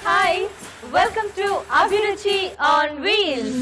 Hi, welcome to Abhiruchi on Wheels.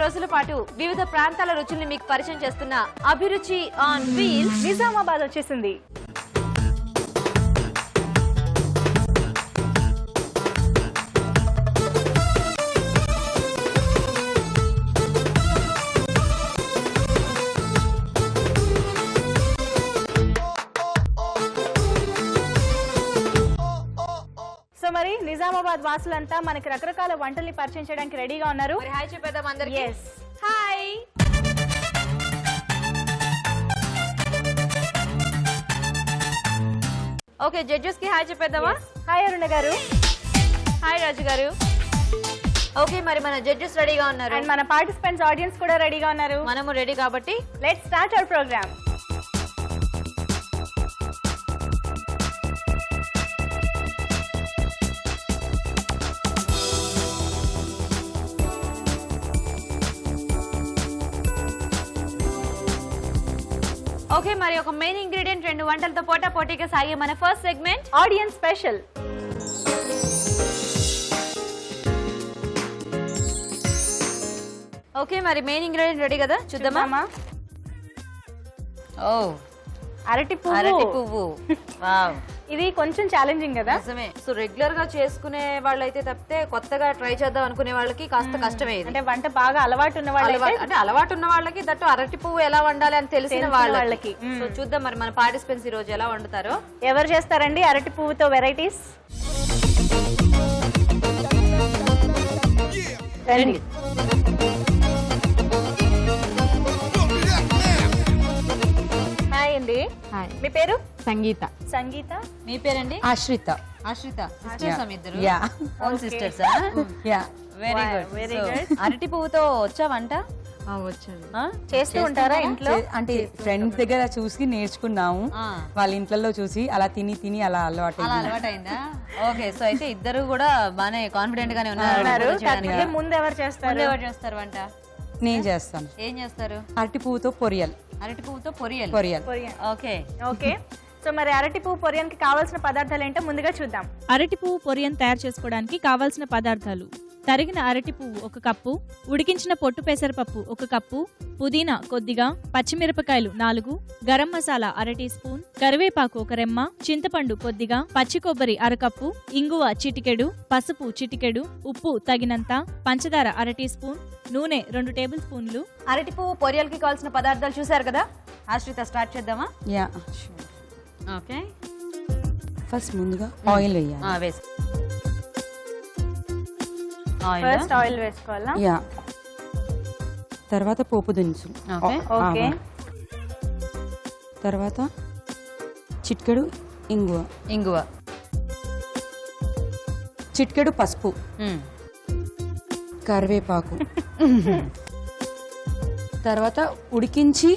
రోజుల పాటు వివిధ ప్రాంతాల రుచుల్ని మీకు పరిచయం చేస్తున్న అభిరుచి ఆన్ వీల్స్ నిజామాబాద్ వచ్చేసింది. సో మరి నిజామాబాద్ వాసులంతా మనకి రకరకాల వంటల్ని పరిచయం చేయడానికి రెడీగా ఉన్నారు. మరి హాయ్ చెప్పేద్దాం అందరికి. yes hi. ఓకే జడ్జెస్ కి హాయ్ చెప్పేద్దామా. హాయ్ అరుణ గారు. హాయ్ రాజు గారు. ఓకే మరి మన జడ్జెస్ రెడీగా ఉన్నారు అండ్ మన పార్టిసిపెంట్స్ ఆడియన్స్ కూడా రెడీగా ఉన్నారు. మనము రెడీ కాబట్టి let's start our programme. Okay మరి ఒక మెయిన్ ఇంగ్రీడియంట్ రెండు వంటలతో పోటా పోటీగా సాగే మన first segment audience special. Okay మరి మెయిన్ ఇంగ్రీడియంట్ రెడీ కదా చూద్దామా. ఓ అరటి పువ్వు. వావ్ ఇది కొంచెం ఛాలెంజింగ్ కదా. నిజమే. సో రెగ్యులర్ గా చేసుకునే వాళ్ళైతే తప్పితే కొత్తగా ట్రై చేద్దాం అనుకునే వాళ్ళకి కాస్త కష్టమే. అంటే వంట బాగా అలవాటు ఉన్న వాళ్ళకి, అంటే అలవాటు ఉన్న వాళ్ళకి దట్టు అరటి పువ్వు ఎలా వండాలి అని తెలిసిన వాళ్ళకి. సో చూద్దాం మరి మన పార్టిసిపెంట్స్ ఈ రోజు ఎలా వండుతారో. ఎవరు చేస్తారండి అరటి పువ్వుతో వెరైటీస్? రండి. హాయ్ అండి. హాయ్. మీ పేరు? సంగీత. సంగీత. మీ పేరండి? ఆశ్రిత. ఆశ్రిత. సిస్టర్స్ మీ ఇద్దరు? Yeah own sisters. Yeah very good very good. అరటి పువ్వుతో వచ్చా వంట? వచ్చాను. చేస్తూ ఉంటారా ఇంట్లో? అంటే ఫ్రెండ్స్ దగ్గర చూసి నేర్చుకున్నాము. వాళ్ళ ఇంట్లో చూసి అలా తిని అలా అలవాటైందా? ఓకే సో అయితే ఇద్దరు కూడా బానే కాన్ఫిడెంట్ గానే ఉన్నారు. ముందు ఎవరు చేస్తారు వంట? నేను చేస్తాను. ఏం చేస్తారు? అరటి పువ్వుతో పొరియల్. అరటి పువ్వుతో పొరియల్. Okay okay. సో మరి అరటి పువ్వు పొరియన్కి కావాల్సిన పదార్థాలు ఏంటో ముందుగా చూద్దాం. అరటి పువ్వు పొరియన్ తయారు చేసుకోవడానికి కావాల్సిన పదార్థాలు: తరిగిన అరటి పువ్వు 1 కప్పు, ఉడికించిన పొట్టు పెసరపప్పు 1 కప్పు, పుదీనా కొద్దిగా, పచ్చిమిరపకాయలు 4, గరం మసాలా 1/2 టీ స్పూన్, కరివేపాకు 1 రెమ్మ, చింతపండు కొద్దిగా, పచ్చి కొబ్బరి 1/2 కప్పు, ఇంగువ చిటికెడు, పసుపు చిటికెడు, ఉప్పు తగినంత, పంచదార 1/2 టీ స్పూన్, నూనె 2 టేబుల్ స్పూన్లు. అరటి పువ్వు పొరియల్కి కావాల్సిన పదార్థాలు చూసారు కదా. ఆశ్రిత స్టార్ట్ చేద్దామా? Yeah okay. ఫస్ట్ ముందుగా ఆయిల్ వేయాలి. ఫస్ట్ ఆయిల్ వేసుకోవాలా? యా. తర్వాత పోపు దినుసులు. ఓకే. తర్వాత చిటికెడు ఇంగువ, చిటికెడు పసుపు, కరివేపాకు, తర్వాత ఉడికించి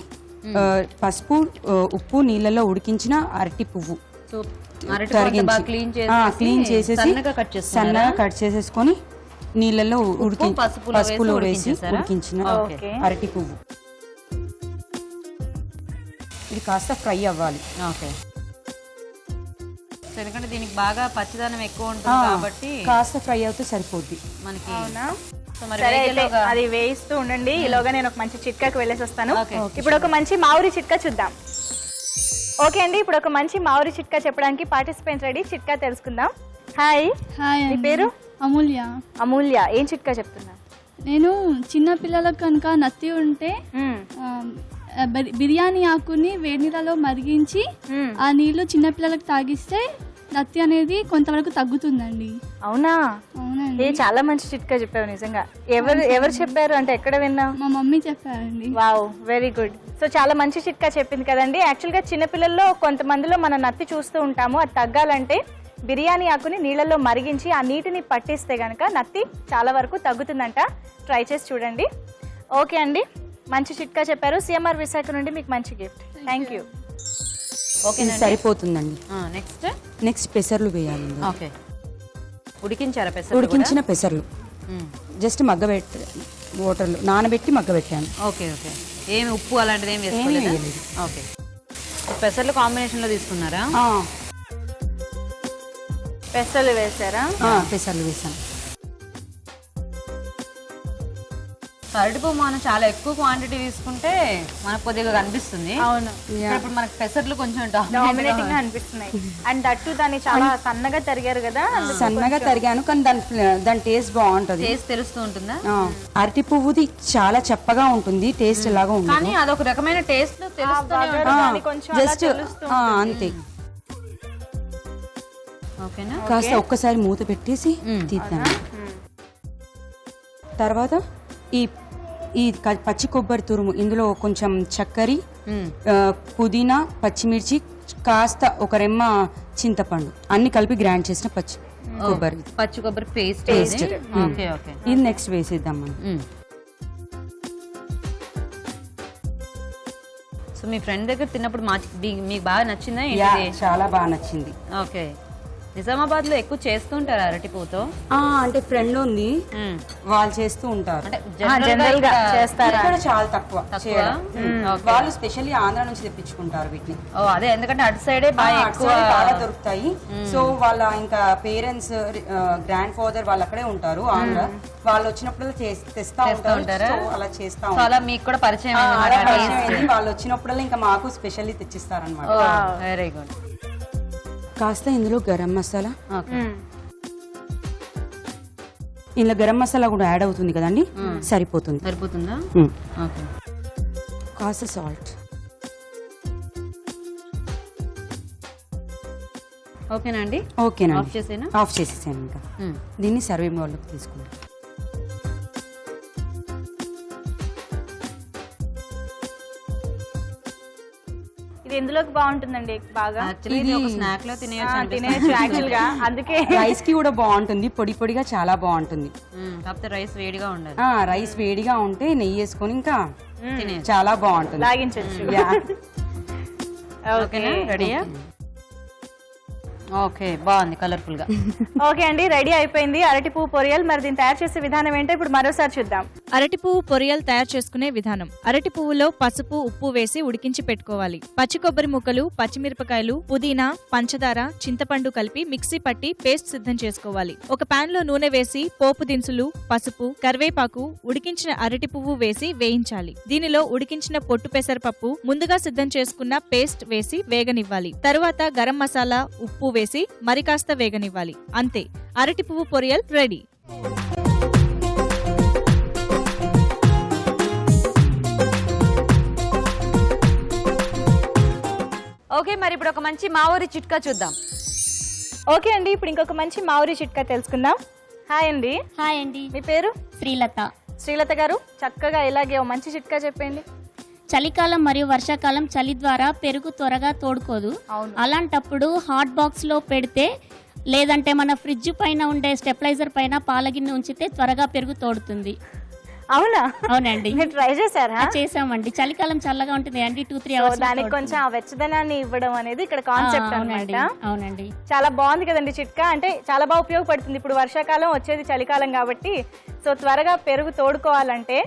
పసుపు ఉప్పు నీళ్ళలో ఉడికించిన అరటి పువ్వు క్లీన్ చేసేసి సన్నగా కట్ చేసేసుకొని నీళ్ళలో పసుపులో వేసి ఉడికించిన అరటి పువ్వు. ఇది కాస్త ఫ్రై అవ్వాలి. ఓకే. ఎందుకంటే దీనికి బాగా పచ్చిదనం ఎక్కువ ఉంటుంది కాబట్టి కాస్త ఫ్రై అవుతే సరిపోద్ది మనకి. అది వేయిస్తూ ఉండండి. ఈలోగా నేను ఒక మంచి చిట్కాకి వెళ్ళేసి వస్తాను. ఇప్పుడు ఒక మంచి మామిడి చిట్కా చూద్దాం. ఓకే అండి, ఇప్పుడు ఒక మంచి మామిడి చిట్కా చెప్పడానికి పార్టిసిపెంట్స్ రెడీ. చిట్కా తెలుసుకుందాం. హాయ్. హాయ్. మీ పేరు? అమూల్య. అమూల్య, ఏం చిట్కా చెప్తున్నా? నేను చిన్న పిల్లలకు కనుక నత్తి ఉంటే బిర్యానీ ఆకుని వేడి నీళ్ళలో మరిగించి ఆ నీళ్లు చిన్న పిల్లలకు తాగిస్తే నత్తి అనేది కొంతవరకు తగ్గుతుందండి. అవునా? అవునండి. చాలా మంచి చిట్కా చెప్పావు నిజంగా. ఎవరు చెప్పారు అంటే ఎక్కడ విన్నావు? మా మమ్మీ చెప్పారండి. Wow, very good. సో చాలా మంచి చిట్కా చెప్పింది కదండి. యాక్చువల్ గా చిన్నపిల్లల్లో కొంతమందిలో మనం నత్తి చూస్తూ ఉంటాము. అది తగ్గాలంటే బిర్యానీ ఆకుని నీళ్ళల్లో మరిగించి ఆ నీటిని పట్టిస్తే గనక నత్తి చాలా వరకు తగ్గుతుందంట. ట్రై చేసి చూడండి. ఓకే అండి, మంచి చిట్కా చెప్పారు. సిఎంఆర్ విశాఖ నుండి మీకు మంచి గిఫ్ట్. Thank you. ఇది సరిపోతుందండి. నెక్స్ట్ పెసర్లు వేయాలి. ఓకే, ఉడికించారా పెసర్లు? ఉడికించిన పెసర్లు జస్ట్ మగ్గబెట్టి వాటర్లో నానబెట్టి మగ్గబెట్టాను. Okay okay. ఏమి ఉప్పు అలాంటిది ఏమి వేయలేదు? ఓకే. పెసర్లు కాంబినేషన్లో తీసుకున్నారా? పెసర్లు వేసారా? పెసర్లు వేసాను. అరటిపువ్వు మనం చాలా ఎక్కువ క్వాంటిటీ తీసుకుంటే మనకు కొద్దిగా కనిపిస్తుంది. అవును, ఇప్పుడు మనకు పెసర్లు కొంచెం డామినేటింగ్ గా అనిపిస్తున్నాయి. అండ్ దట్టు దాన్ని చాలా సన్నగా తరిగారు కదా. సన్నగా తరిగాను, కానీ దాని టేస్ట్ బాగుంటది. టేస్ట్ తెలుస్తూ ఉంటుందా? అరటి పువ్వుది చాలా చప్పగా ఉంటుంది, టేస్ట్ ఎలాగో ఉంటుంది, కానీ అదొక రకమైన టేస్ట్ జస్ట్ అంతే. ఓకేనా? కాస్త ఒక్కసారి మూత పెట్టేసి తీద్దాం. తర్వాత ఈ పచ్చి కొబ్బరి తురుము, ఇందులో కొంచెం చక్కెర, పుదీనా, పచ్చిమిర్చి, కాస్త ఒక రెమ్మ చింతపండు అన్ని కలిపి గ్రైండ్ చేసిన పచ్చి కొబ్బరి పేస్ట్. ఇది నెక్స్ట్ వేసేద్దాం మనం. సో మీ ఫ్రెండ్ దగ్గర తిన్నప్పుడు మీకు బాగా నచ్చిందా? చాలా బాగా నచ్చింది. ఓకే. నిజామాబాద్ లో ఎక్కువ చేస్తూ ఉంటారు అరటి పువ్వుతో? అంటే ఫ్రెండ్ ఉంది, వాళ్ళు చేస్తూ ఉంటారు. చేస్తారా? చాలా తక్కువ చేయడం. వాళ్ళు స్పెషల్లీ ఆంధ్ర నుంచి తెప్పించుకుంటారు వీటిని. అదే, ఎందుకంటే అటు సైడే బాగా దొరుకుతాయి. సో వాళ్ళ ఇంకా పేరెంట్స్, గ్రాండ్ ఫాదర్ వాళ్ళు అక్కడే ఉంటారు ఆంధ్ర. వాళ్ళు వచ్చినప్పుడు తెస్తా ఉంటారు, అలా చేస్తా ఉంటారు. అలా మీకు కూడా పరిచయం వాళ్ళు వచ్చినప్పుడల్లా ఇంకా మాకు స్పెషల్లీ తెచ్చిస్తారనమాట. Very good. కాస్త ఇందులో గరం మసాలా, ఇందులో గరం మసాలా కూడా యాడ్ అవుతుంది కదండి, సరిపోతుందా? కాస్త సాల్ట్. ఓకేనండి. ఆఫ్ చేసేసాను. ఇంకా దీన్ని సర్వింగ్ బౌల్లోకి తీసుకుంటాం. ఇది ఎందులోకి బాగుంటుందండి? బాగా స్నాక్ లో తినేయచ్చు యాక్చువల్ గా. అందుకే రైస్ కి కూడా బాగుంటుంది, పొడి పొడిగా చాలా బాగుంటుంది. కాకపోతే రైస్ వేడిగా ఉండాలి. రైస్ వేడిగా ఉంటే నెయ్యి వేసుకొని ఇంకా చాలా బాగుంటుంది, లాగించచ్చు. ఓకేనా? రెడీయా? ఓకే, బాగుంది, కలర్ఫుల్ గా. ఓకే అండి, రెడీ అయిపోయింది అరటి పువ్వు పొరియల్. మరి దీన్ని తయారు చేసే విధానం ఏంటో ఇప్పుడు మరోసారి చూద్దాం. అరటి పువ్వు పొరియల్ తయారు చేసుకునే విధానం. అరటి పువ్వులో పసుపు, ఉప్పు వేసి ఉడికించి పెట్టుకోవాలి. పచ్చి కొబ్బరి ముక్కలు, పచ్చిమిరపకాయలు, పుదీనా, పంచదార, చింతపండు కలిపి మిక్సీ పట్టి పేస్ట్ సిద్ధం చేసుకోవాలి. ఒక పాన్ లో నూనె వేసి పోపు దినుసులు, పసుపు, కరివేపాకు, ఉడికించిన అరటి పువ్వు వేసి వేయించాలి. దీనిలో ఉడికించిన పొట్టు పెసరపప్పు, ముందుగా సిద్ధం చేసుకున్న పేస్ట్ వేసి వేగనివ్వాలి. తరువాత గరం మసాలా, ఉప్పు వేసి మరి కాస్త వేగనివ్వాలి. అంతే, అరటి పువ్వు పొరియల్ రెడీ. ఓకే, మరి ఇప్పుడు ఒక మంచి మా ఊరి చిట్కా చూద్దాం. ఓకే అండి, ఇప్పుడు ఇంకొక మంచి మా ఊరి చిట్కా తెలుసుకుందాం. హాయ్ అండి. హాయ్ అండి. మీ పేరు? శ్రీలత. శ్రీలత గారు, చక్కగా ఇలాగే ఓ మంచి చిట్కా చెప్పండి. చలికాలం మరియు వర్షాకాలం చలి ద్వారా పెరుగు త్వరగా తోడుకోదు. అలాంటప్పుడు హాట్ బాక్స్ లో పెడితే, లేదంటే మన ఫ్రిడ్జ్ పైన ఉండే స్టెబిలైజర్ పైన పాలగిన్నె ఉంచితే త్వరగా పెరుగు తోడుతుంది. అవునా? అవునండి. ట్రై చేశారా? చేసామండి. చలికాలం చల్లగా ఉంటుంది అండి, 2-3 అవర్స్. దానికి కొంచెం ఆ వెచ్చదనాన్ని ఇవ్వడం అనేది ఇక్కడ కాన్సెప్ట్ అన్నమాట. అవునండి. చాలా బాగుంది కదండి చిట్కా. అంటే చాలా బాగా ఉపయోగపడుతుంది. ఇప్పుడు వర్షాకాలం వచ్చేది చలికాలం కాబట్టి, సో త్వరగా పెరుగు తోడుకోవాలంటే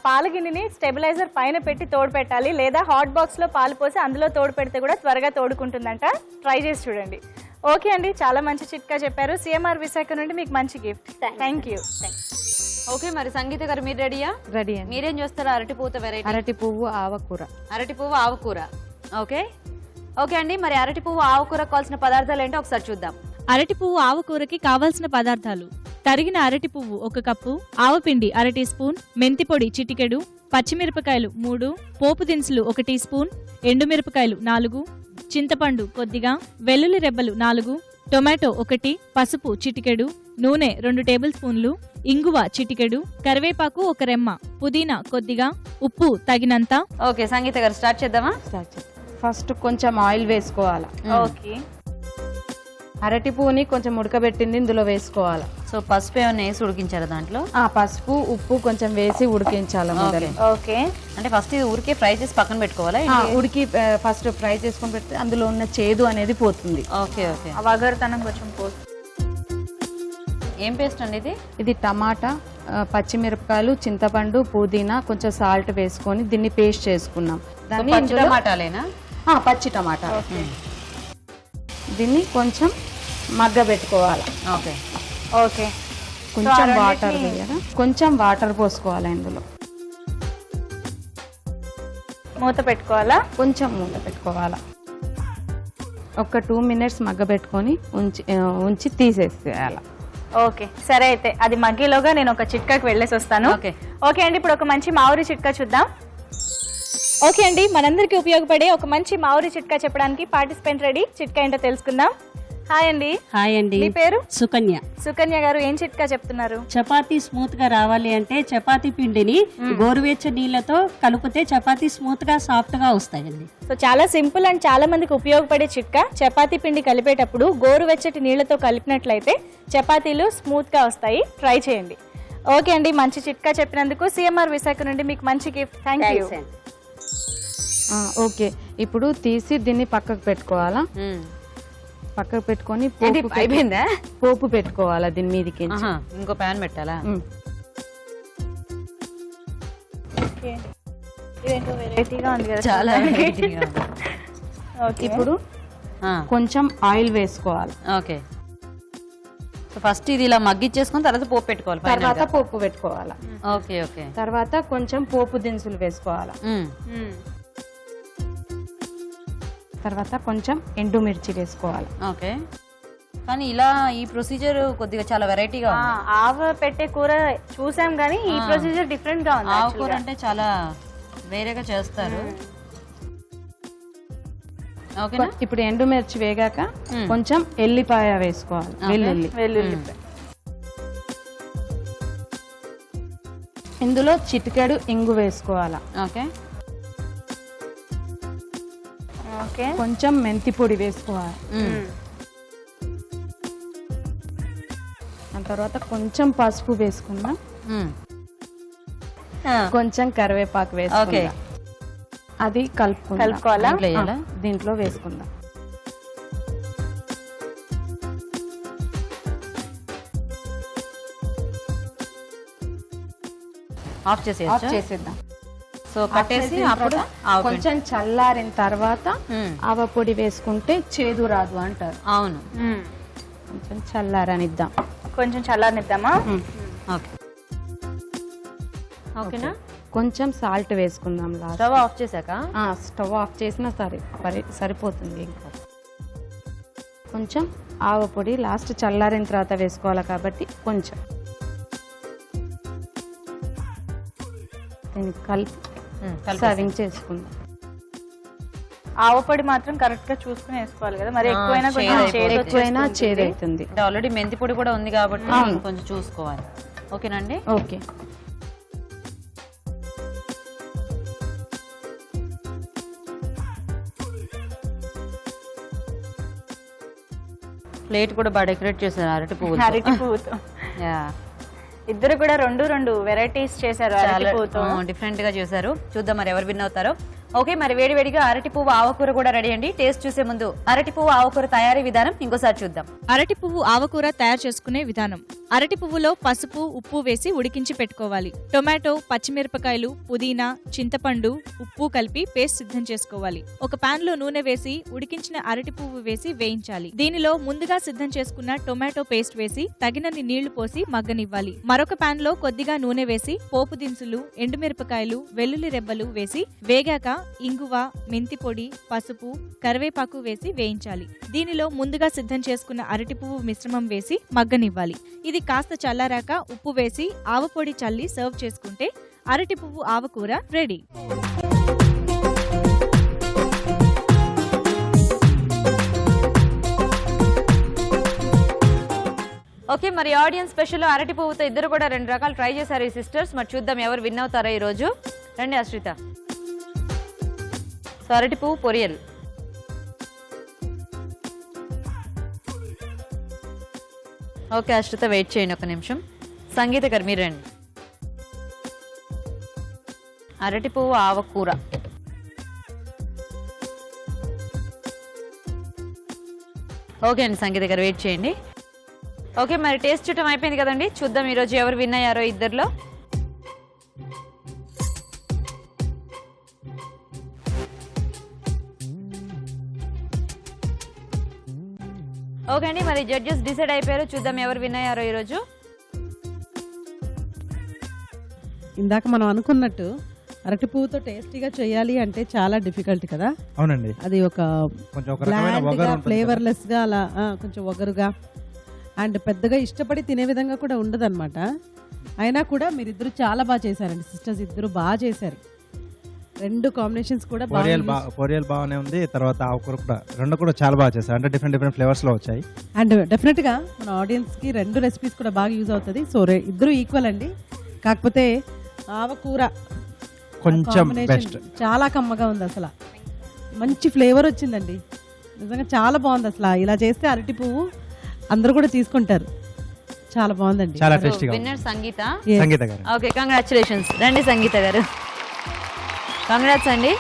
పాలగిన్నెని స్టెబిలైజర్ పైన పెట్టి తోడు పెట్టాలి, లేదా హాట్ బాక్స్ లో పాలు పోసి అందులో తోడు పెడితే కూడా త్వరగా తోడుకుంటుందంట. ట్రై చేసి చూడండి. ఓకే అండి, చాలా మంచి చిట్కా చెప్పారు. సిఎంఆర్ విశాఖ నుండి మీకు మంచి గిఫ్ట్. Thank you. ఓకే, మరి సంగీత గారు మీరు రెడీయా? రెడీ. మీరేం చేస్తారు? అరటి పువ్వుతో వెరైటీ. అరటి పువ్వు ఆవకూర. అరటి పువ్వు ఆవకూర. ఓకే ఓకే అండి, మరి అరటి పువ్వు ఆవకూర కావాల్సిన పదార్థాలు ఏంటో ఒకసారి చూద్దాం. అరటి పువ్వు ఆవకూరకి కావాల్సిన పదార్థాలు: తరిగిన అరటి పువ్వు 1 కప్పు, ఆవపిండి 1/2 టీ స్పూన్, మెంతిపొడి చిటికెడు, పచ్చిమిరపకాయలు 3, పోపు దినుసులు 1 టీ స్పూన్, ఎండుమిరపకాయలు 4, చింతపండు కొద్దిగా, వెల్లుల్లి రెబ్బలు 4, టొమాటో 1, పసుపు చిటికెడు, నూనె 2 టేబుల్ స్పూన్లు, ఇంగువ చిటికెడు, కరివేపాకు 1 రెమ్మ, పుదీనా కొద్దిగా, ఉప్పు తగినంత. ఓకే సంగీత గారు, స్టార్ట్ చేద్దామా? ఫస్ట్ కొంచెం ఆయిల్ వేసుకోవాలి. ఓకే, అరటి పువ్వుని కొంచెం ఉడకబెట్టింది ఇందులో వేసుకోవాలి. సో పసుపు ఏమైనా వేసి ఉడికించారా దాంట్లో? పసుపు ఉప్పు కొంచెం వేసి ఉడికించాలి మొదలు. ఓకే, అంటే ఫస్ట్ ఇది ఊరికే ఫ్రై చేసి పక్కన పెట్టుకోవాలా? ఉడికి ఫస్ట్ ఫ్రై చేసుకొని పెడితే అందులో ఉన్న చేదు అనేది పోతుంది. ఓకే ఓకే, వగరుతనం కొంచెం పోతుంది. ఏం పేస్ట్ అండి ఇది? ఇది టమాటా, పచ్చిమిరపకాయలు, చింతపండు, పుదీనా, కొంచెం సాల్ట్ వేసుకొని దీన్ని పేస్ట్ చేసుకున్నాం. పచ్చి టమాటాలేనా? పచ్చి టమాటా. దీన్ని కొంచెం మగ్గబెట్టుకోవాలి. ఓకే ఓకే, కొంచెం వాటర్ వేయాలి, కొంచెం వాటర్ పోసుకోవాలి ఇందులో. మూత పెట్టుకోవాలా? కొంచెం మూత పెట్టుకోవాలా. ఒక 2 minutes మగ్గబెట్టుకొని ఉంచి తీసేసేయాలి. ఓకే సరే, అయితే అది మగ్గిలోగా నేను ఒక చిట్కాకి వెళ్ళేసి వస్తాను. ఓకే అండి, ఇప్పుడు ఒక మంచి మామిడి చిట్కా చూద్దాం. ఓకే అండి, మనందరికీ ఉపయోగపడే ఒక మంచి మామిడి చిట్కా చెప్పడానికి పార్టిసిపెంట్ రెడీ. చిట్కా ఏంటో తెలుసుకుందాం. హాయ్ అండి. హాయ్ అండి. మీ పేరు? సుకన్య. సుకన్య గారు, ఏం చిట్కా చెప్తున్నారు? చపాతీ స్మూత్ గా రావాలి అంటే చపాతీ పిండిని గోరువెచ్చని నీళ్ళతో కలిపితే చపాతీ స్మూత్ గా సాఫ్ట్ గా వస్తాయండి. సో చాలా సింపుల్ అండ్ చాలా మందికి ఉపయోగపడే చిట్కా. చపాతీ పిండి కలిపేటప్పుడు గోరువెచ్చటి నీళ్లతో కలిపినట్లయితే చపాతీలు స్మూత్ గా వస్తాయి. ట్రై చేయండి. ఓకే అండి, మంచి చిట్కా చెప్పినందుకు సిఎంఆర్ విశాఖ నుండి మీకు మంచి గిఫ్ట్. Thank you. ఓకే, ఇప్పుడు తీసి దీన్ని పక్కకు పెట్టుకోవాలా? పక్కకు పెట్టుకొని అయిపోయిందా? పోపు పెట్టుకోవాలా దీని మీదకి. ఇంకో ప్యాన్ పెట్టాలా? వెరైటీగా ఉంది కదా, చాలా. ఇప్పుడు కొంచెం ఆయిల్ వేసుకోవాలి. ఓకే, సో ఫస్ట్ ఇది ఇలా మగ్గిచ్చేసుకొని తర్వాత పోపు పెట్టుకోవాలి. తర్వాత పోపు పెట్టుకోవాలా? ఓకే ఓకే, తర్వాత కొంచెం పోపు దినుసులు వేసుకోవాలా. తర్వాత కొంచెం ఎండుమిర్చి వేసుకోవాలి. ఓకే, కానీ ఇలా ఈ ప్రొసీజర్ కొద్దిగా చాలా వెరైటీగా ఉంది. ఆవ పెట్టే కూర చూసాం కానీ ఈ ప్రొసీజర్ డిఫరెంట్ గా ఉంది. ఆవ కూర అంటే చాలా వేరేగా చేస్తారు. ఓకేనా? ఇప్పుడు ఎండుమిర్చి వేగాక కొంచెం ఎల్లిపాయ వేసుకోవాలి. వెల్లుల్లి. ఇందులో చిటికెడు ఇంగు వేసుకోవాలా. ఓకే, కొంచెం మెంతి పొడి వేసుకోవాలి. ఆ తర్వాత కొంచెం పసుపు వేసుకుందాం. కొంచెం కరివేపాకు వేసుకుందాం. అది కలుపుకోవాలా? దీంట్లో వేసుకుందాం. ఆఫ్ చేసేద్దాం. సో కట్టేసి అప్పుడు కొంచెం చల్లారిన తర్వాత ఆవ పొడి వేసుకుంటే చేదు రాదు అంటారు. అవును, కొంచెం చల్లారనిద్దాం. కొంచెం చల్లారనిద్దామా? ఓకే ఓకేనా? కొంచెం సాల్ట్ వేసుకుందాం. స్టవ్ ఆఫ్ చేశాక? స్టవ్ ఆఫ్ చేసినా సరిపోతుంది. ఇంకా కొంచెం ఆవ పొడి లాస్ట్ చల్లారిన తర్వాత వేసుకోవాలి కాబట్టి కొంచెం దీన్ని కలిపి సర్వింగ్ చేసుకుందాం. ఆవపొడి మాత్రం కరెక్ట్ గా చూసుకుని వేసుకోవాలి కదా, మరి ఎక్కువైనా చేదు అవుతుంది. ఆల్రెడీ మెంతి పొడి కూడా ఉంది కాబట్టి కొంచెం చూసుకోవాలి. ఓకేనండి? ఓకే. ప్లేట్ కూడా బాగా డెకరేట్ చేశారు అరటి పువ్వుతో. ఇద్దరు కూడా రెండు వెరైటీస్ చేశారు. డిఫరెంట్ గా చేశారు. చూద్దాం మరి ఎవరు విన్ అవుతారో. ఓకే, మరి వేడివేడిగా అరటి పువ్వు ఆవకూర కూడా రెడీ అండి. టేస్ట్ చూసే ముందు అరటి పువ్వు ఆవకూర తయారీ విధానం ఇంకోసారి చూద్దాం. అరటి పువ్వు ఆవకూర తయారు చేసుకునే విధానం. అరటి పువ్వులో పసుపు, ఉప్పు వేసి ఉడికించి పెట్టుకోవాలి. టొమాటో, పచ్చిమిరపకాయలు, పుదీనా, చింతపండు, ఉప్పు కలిపి పేస్ట్ సిద్ధం చేసుకోవాలి. ఒక పాన్ లో నూనె వేసి ఉడికించిన అరటి పువ్వు వేసి వేయించాలి. దీనిలో ముందుగా సిద్ధం చేసుకున్న టొమాటో పేస్ట్ వేసి తగినన్ని నీళ్లు పోసి మగ్గనివ్వాలి. మరొక పాన్ లో కొద్దిగా నూనె వేసి పోపు దినుసులు, ఎండుమిరపకాయలు, వెల్లుల్లి రెబ్బలు వేసి వేగాక ఇంగువ, మెంతి పొడి, పసుపు, కరివేపాకు వేసి వేయించాలి. దీనిలో ముందుగా సిద్ధం చేసుకున్న అరటి పువ్వు మిశ్రమం వేసి మగ్గనివ్వాలి. ఇది కాస్త చల్లారాక ఉప్పు వేసి ఆవపొడి చల్లి సర్వ్ చేసుకుంటే అరటి పువ్వు ఆవకూర రెడీ. ఓకే, మరి ఆడియన్స్ స్పెషల్ అరటి పువ్వుతో ఇద్దరు కూడా 2 రకాలు ట్రై చేశారు ఈ సిస్టర్స్. మరి చూద్దాం ఎవరు విన్ అవుతారో ఈ రోజు. రండి అశ్రిత. సో అరటి పువ్వు పొరియల్, ఓకే అశ్రిత వెయిట్ చేయండి ఒక నిమిషం. సంగీత గారు మీరు రండి. అరటి పువ్వు ఆవకూర. ఓకే అండి సంగీత గారు వెయిట్ చేయండి. ఓకే మరి టేస్ట్ చూడటం అయిపోయింది కదండి. చూద్దాం ఈరోజు ఎవరు విన్ అయ్యారో ఇద్దరిలో. ఓకే అండి మరి జడ్జెస్ డిసైడ్ అయిపోయారు. చూద్దాం ఎవరు విన్ అయ్యారో ఈరోజు. ఇందాక మనం అనుకున్నట్టు అరటి పువ్వుతో టేస్టీగా చేయాలి అంటే చాలా డిఫికల్ట్ కదా. అవునండి. అది ఒక ఫ్లేవర్లెస్ గా అలా కొంచెం ఒగరుగా అండ్ పెద్దగా ఇష్టపడి తినే విధంగా కూడా ఉండదన్నమాట. అయినా కూడా మీరిద్దరు చాలా బాగా చేశారండి. సిస్టర్స్ ఇద్దరు బాగా చేశారు. రెండు కాంబినేషన్స్ కూడా పోరియల్ బాగానే ఉంది. తర్వాత ఆకుకూర కూడా రెండు కూడా చాలా బాగా చేశారు. అంటే డిఫరెంట్ ఫ్లేవర్స్ లో వచ్చాయి. అండ్ డెఫినెట్ గా మన ఆడియన్స్ కి రెండు రెసిపీస్ కూడా బాగా యూజ్ అవుతుంది. సో ఇద్దరు ఈక్వల్ అండి. కాకపోతే ఆవకూర కొంచెం బెస్ట్, చాలా కమ్మగా ఉంది. అసలు మంచి ఫ్లేవర్ వచ్చిందండి. నిజంగా చాలా బాగుంది. అసలు ఇలా చేస్తే అరటి పువ్వు అందరూ కూడా తీసుకుంటారు. చాలా బాగుందండి. చాలా టేస్టీగా. విన్నర్ సంగీత. సంగీత గారు. Okay congratulations. రండి సంగీత గారు. కంగ్రాట్స్ అండి.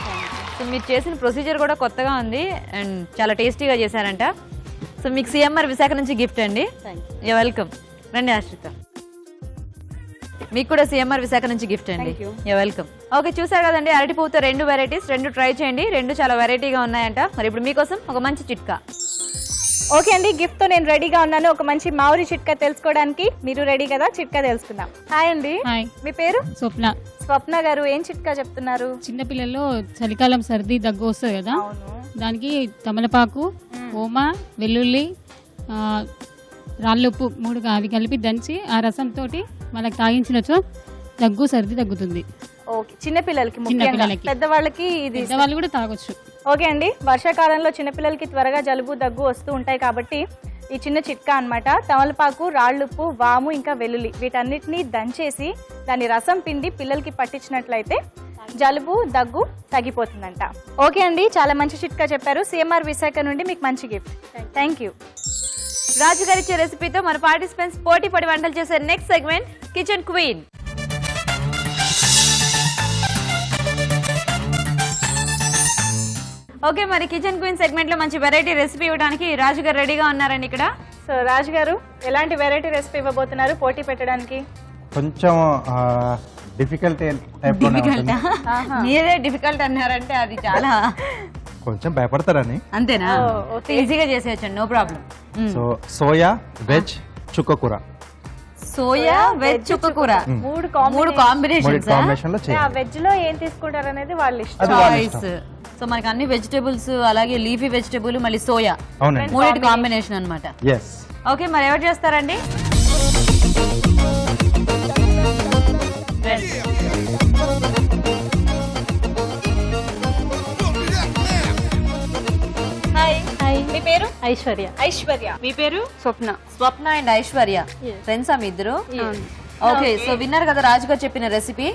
సో మీరు చేసిన ప్రొసీజర్ కూడా కొత్తగా ఉంది అండ్ చాలా టేస్టీగా చేశారంట. సో మీకు సిఎంఆర్ విశాఖ నుంచి గిఫ్ట్ అండి. వెల్కమ్. రండి ఆశ్రిత, మీకు కూడా సిఎంఆర్ విశాఖ నుంచి గిఫ్ట్ అండి. వెల్కమ్. ఓకే చూసారు కదండి అరటి పువ్వుతో రెండు వెరైటీస్, రెండు ట్రై చేయండి. రెండు చాలా వెరైటీగా ఉన్నాయంట. మరి ఇప్పుడు మీకోసం ఒక మంచి చిట్కా. ఓకే అండి, గిఫ్ట్ తో నేను రెడీగా ఉన్నాను. ఒక మంచి మామిడి చిట్కా తెలుసుకోవడానికి. మీరు రెడీ కదా? చిట్కా తెలుసుకుందాం. హాయ్ అండి. హాయ్. మీ పేరు? స్వప్న. స్వప్న గారు ఏం చిట్కా చెప్తున్నారు? చిన్నపిల్లల్లో చలికాలం సర్ది దగ్గు వస్తుంది కదా, దానికి తమలపాకు, ఓమ, వెల్లుల్లి, రాళ్ళుప్పు 3 అవి కలిపి దంచి ఆ రసంతో మనకు తాగించినచో దగ్గు సర్ది తగ్గుతుంది. ఓకే, చిన్నపిల్లలకి, చిన్నపిల్లలకి. పెద్దవాళ్ళకి ఇది పెద్దవాళ్ళు కూడా తాగొచ్చు. ఓకే అండి, వర్షాకాలంలో చిన్నపిల్లలకి త్వరగా జలుబు దగ్గు వస్తూ ఉంటాయి కాబట్టి ఈ చిన్న చిట్కా అన్నమాట. తమలపాకు, రాళ్ళుప్పు, వాము ఇంకా వెల్లుల్లి వీటన్నిటిని దంచేసి దాని రసం పిండి పిల్లలకి పట్టించినట్లయితే జలుబు దగ్గు తగ్గిపోతుందంట. ఓకే అండి, చాలా మంచి చిట్కా చెప్పారు. సిఎంఆర్ విశాఖ నుండి మీకు మంచి గిఫ్ట్. Thank you. రాజుగారి ఇచ్చే రెసిపీతో మన పార్టిసిపెంట్స్ పోటీ పడి వంటలు చేసే next segment kitchen queen. Okay మరి కిచెన్ క్వీన్ సెగ్మెంట్ లో మంచి వెరైటీ రెసిపీ ఇవ్వడానికి రాజు గారు రెడీగా ఉన్నారండి ఇక్కడ. సో రాజు గారు ఎలాంటి వెరైటీ రెసిపీ ఇవ్వబోతున్నారు పోటీ పెట్టడానికి? కొంచెం డిఫికల్ట్ టైప్ లోనే ఉంటుంది. మీరే డిఫికల్ట్ అన్నారంటే అది చాలా కొంచెం భయపడతారని. అంతేనా? ఈజీగా చేసేయచ్చండి, no problem. So soya veg చుక్కకూర. సోయా వెజ్ చుక్కకూర, 3 కాంబినేషన్స్. వెజ్ లో ఏం తీసుకుంటారు అనేది వాళ్ళ చాయిస్. సో మనకి అన్ని వెజిటేబుల్స్, అలాగే లీఫీ వెజిటేబుల్, మళ్ళీ సోయా, 3 కాంబినేషన్ అన్నమాట. ఓకే మరి ఎవరు చేస్తారండి? హాయ్, మీ పేరు? ఐశ్వర్య. ఐశ్వర్య. మీ పేరు? స్వప్న. స్వప్న అండ్ ఐశ్వర్య ఫ్రెండ్స్ మీ ఇద్దరు? ఓకే, సో విన్నర్ కదా రాజు గారు చెప్పిన రెసిపీ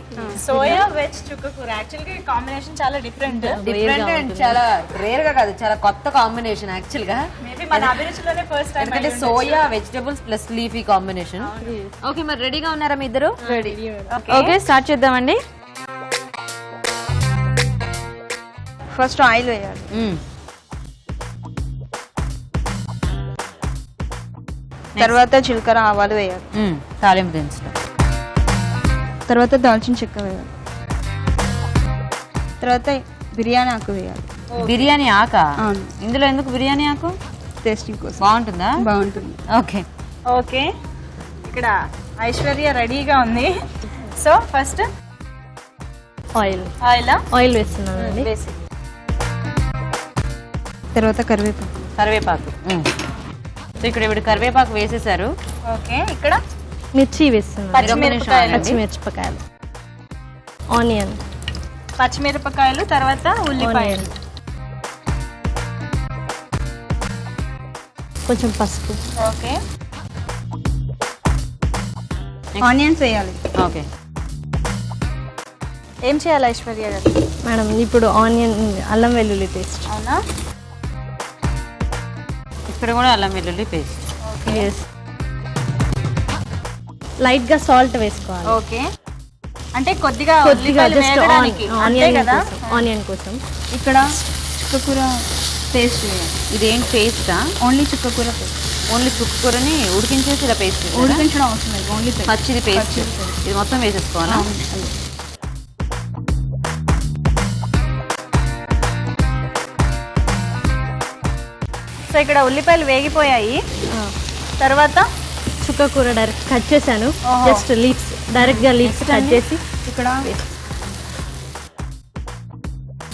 సోయా వెజ్ చుక్కకూర. యాక్చువల్ గా కాంబినేషన్ చాలా డిఫరెంట్ అండ్ చాలా రేర్ గా కాదు, చాలా కొత్త కాంబినేషన్ యాక్చువల్ గా. మేబీ మన అభిరుచిలోనే ఫస్ట్ టైం. ఎందుకంటే soya vegetables plus leafy combination. Okay మరి రెడీగా ఉన్నారా మీ ఇద్దరు? రెడీ. ఓకే స్టార్ట్ చేద్దామండి. ఫస్ట్ ఆయిల్ వేయాలి. తర్వాత జీలకర్ర ఆవాలు వేయాలి. తాలింపు దినుసులు. తర్వాత దాల్చిన చెక్క వేయాలి. తర్వాత బిర్యానీ ఆకు వేయాలి. బిర్యానీ ఆక? ఇందులో ఎందుకు బిర్యానీ ఆకు? టేస్టింగ్ కోసం. బాగుంటుందా? బాగుంటుంది. ఓకే. ఓకే, ఇక్కడ ఐశ్వర్య రెడీగా ఉంది. సో ఫస్ట్ ఆయిల్ వేస్తున్నానండి. తర్వాత కరివేపాకు. సో ఇక్కడ ఇప్పుడు కరివేపాకు వేసేసారు. ఓకే, ఇక్కడ మిర్చి వేస్తున్నాను. పచ్చిమిరపకాయలు, ఆనియన్, పచ్చిమిరపకాయలు, తర్వాత ఉల్లిపాయలు, కొంచెం పసుపు. ఓకే, ఆనియన్స్ వేయాలి. ఓకే, ఏం చేయాలి ఐశ్వర్య గారు? మేడం ఇప్పుడు ఆనియన్, అల్లం వెల్లుల్లి పేస్ట్. అవునా? ఇక్కడ కూడా అల్లం వెల్లుల్లి పేస్ట్. లైట్ గా సాల్ట్ వేసుకోవాలి. ఓకే, అంటే కొద్దిగా కొద్దిగా ఉల్లిపాయలు జస్ట్ వేగడానికి, అంతే కదా. ఆనియన్ కోసం ఇక్కడ చుక్కకూర పేస్ట్ వేయాలి. ఇదేంటి పేస్టా? ఓన్లీ చుక్కకూర పేస్ట్. ఓన్లీ చుక్కకూరని ఉడికించేసి ఇలా పేస్ట్ ఉడికించడం అవసరం లేదు, ఓన్లీ పచ్చిది పేస్ట్. ఇది మొత్తం వేసేసుకోవాలా? సో ఇక్కడ ఉల్లిపాయలు వేగిపోయాయి, తర్వాత చుక్కకూర డైరెక్ట్ కట్ చేశాను. ఓహో. జస్ట్ లీవ్స్ డైరెక్ట్ గా లీవ్స్ కట్ చేసి ఇక్కడ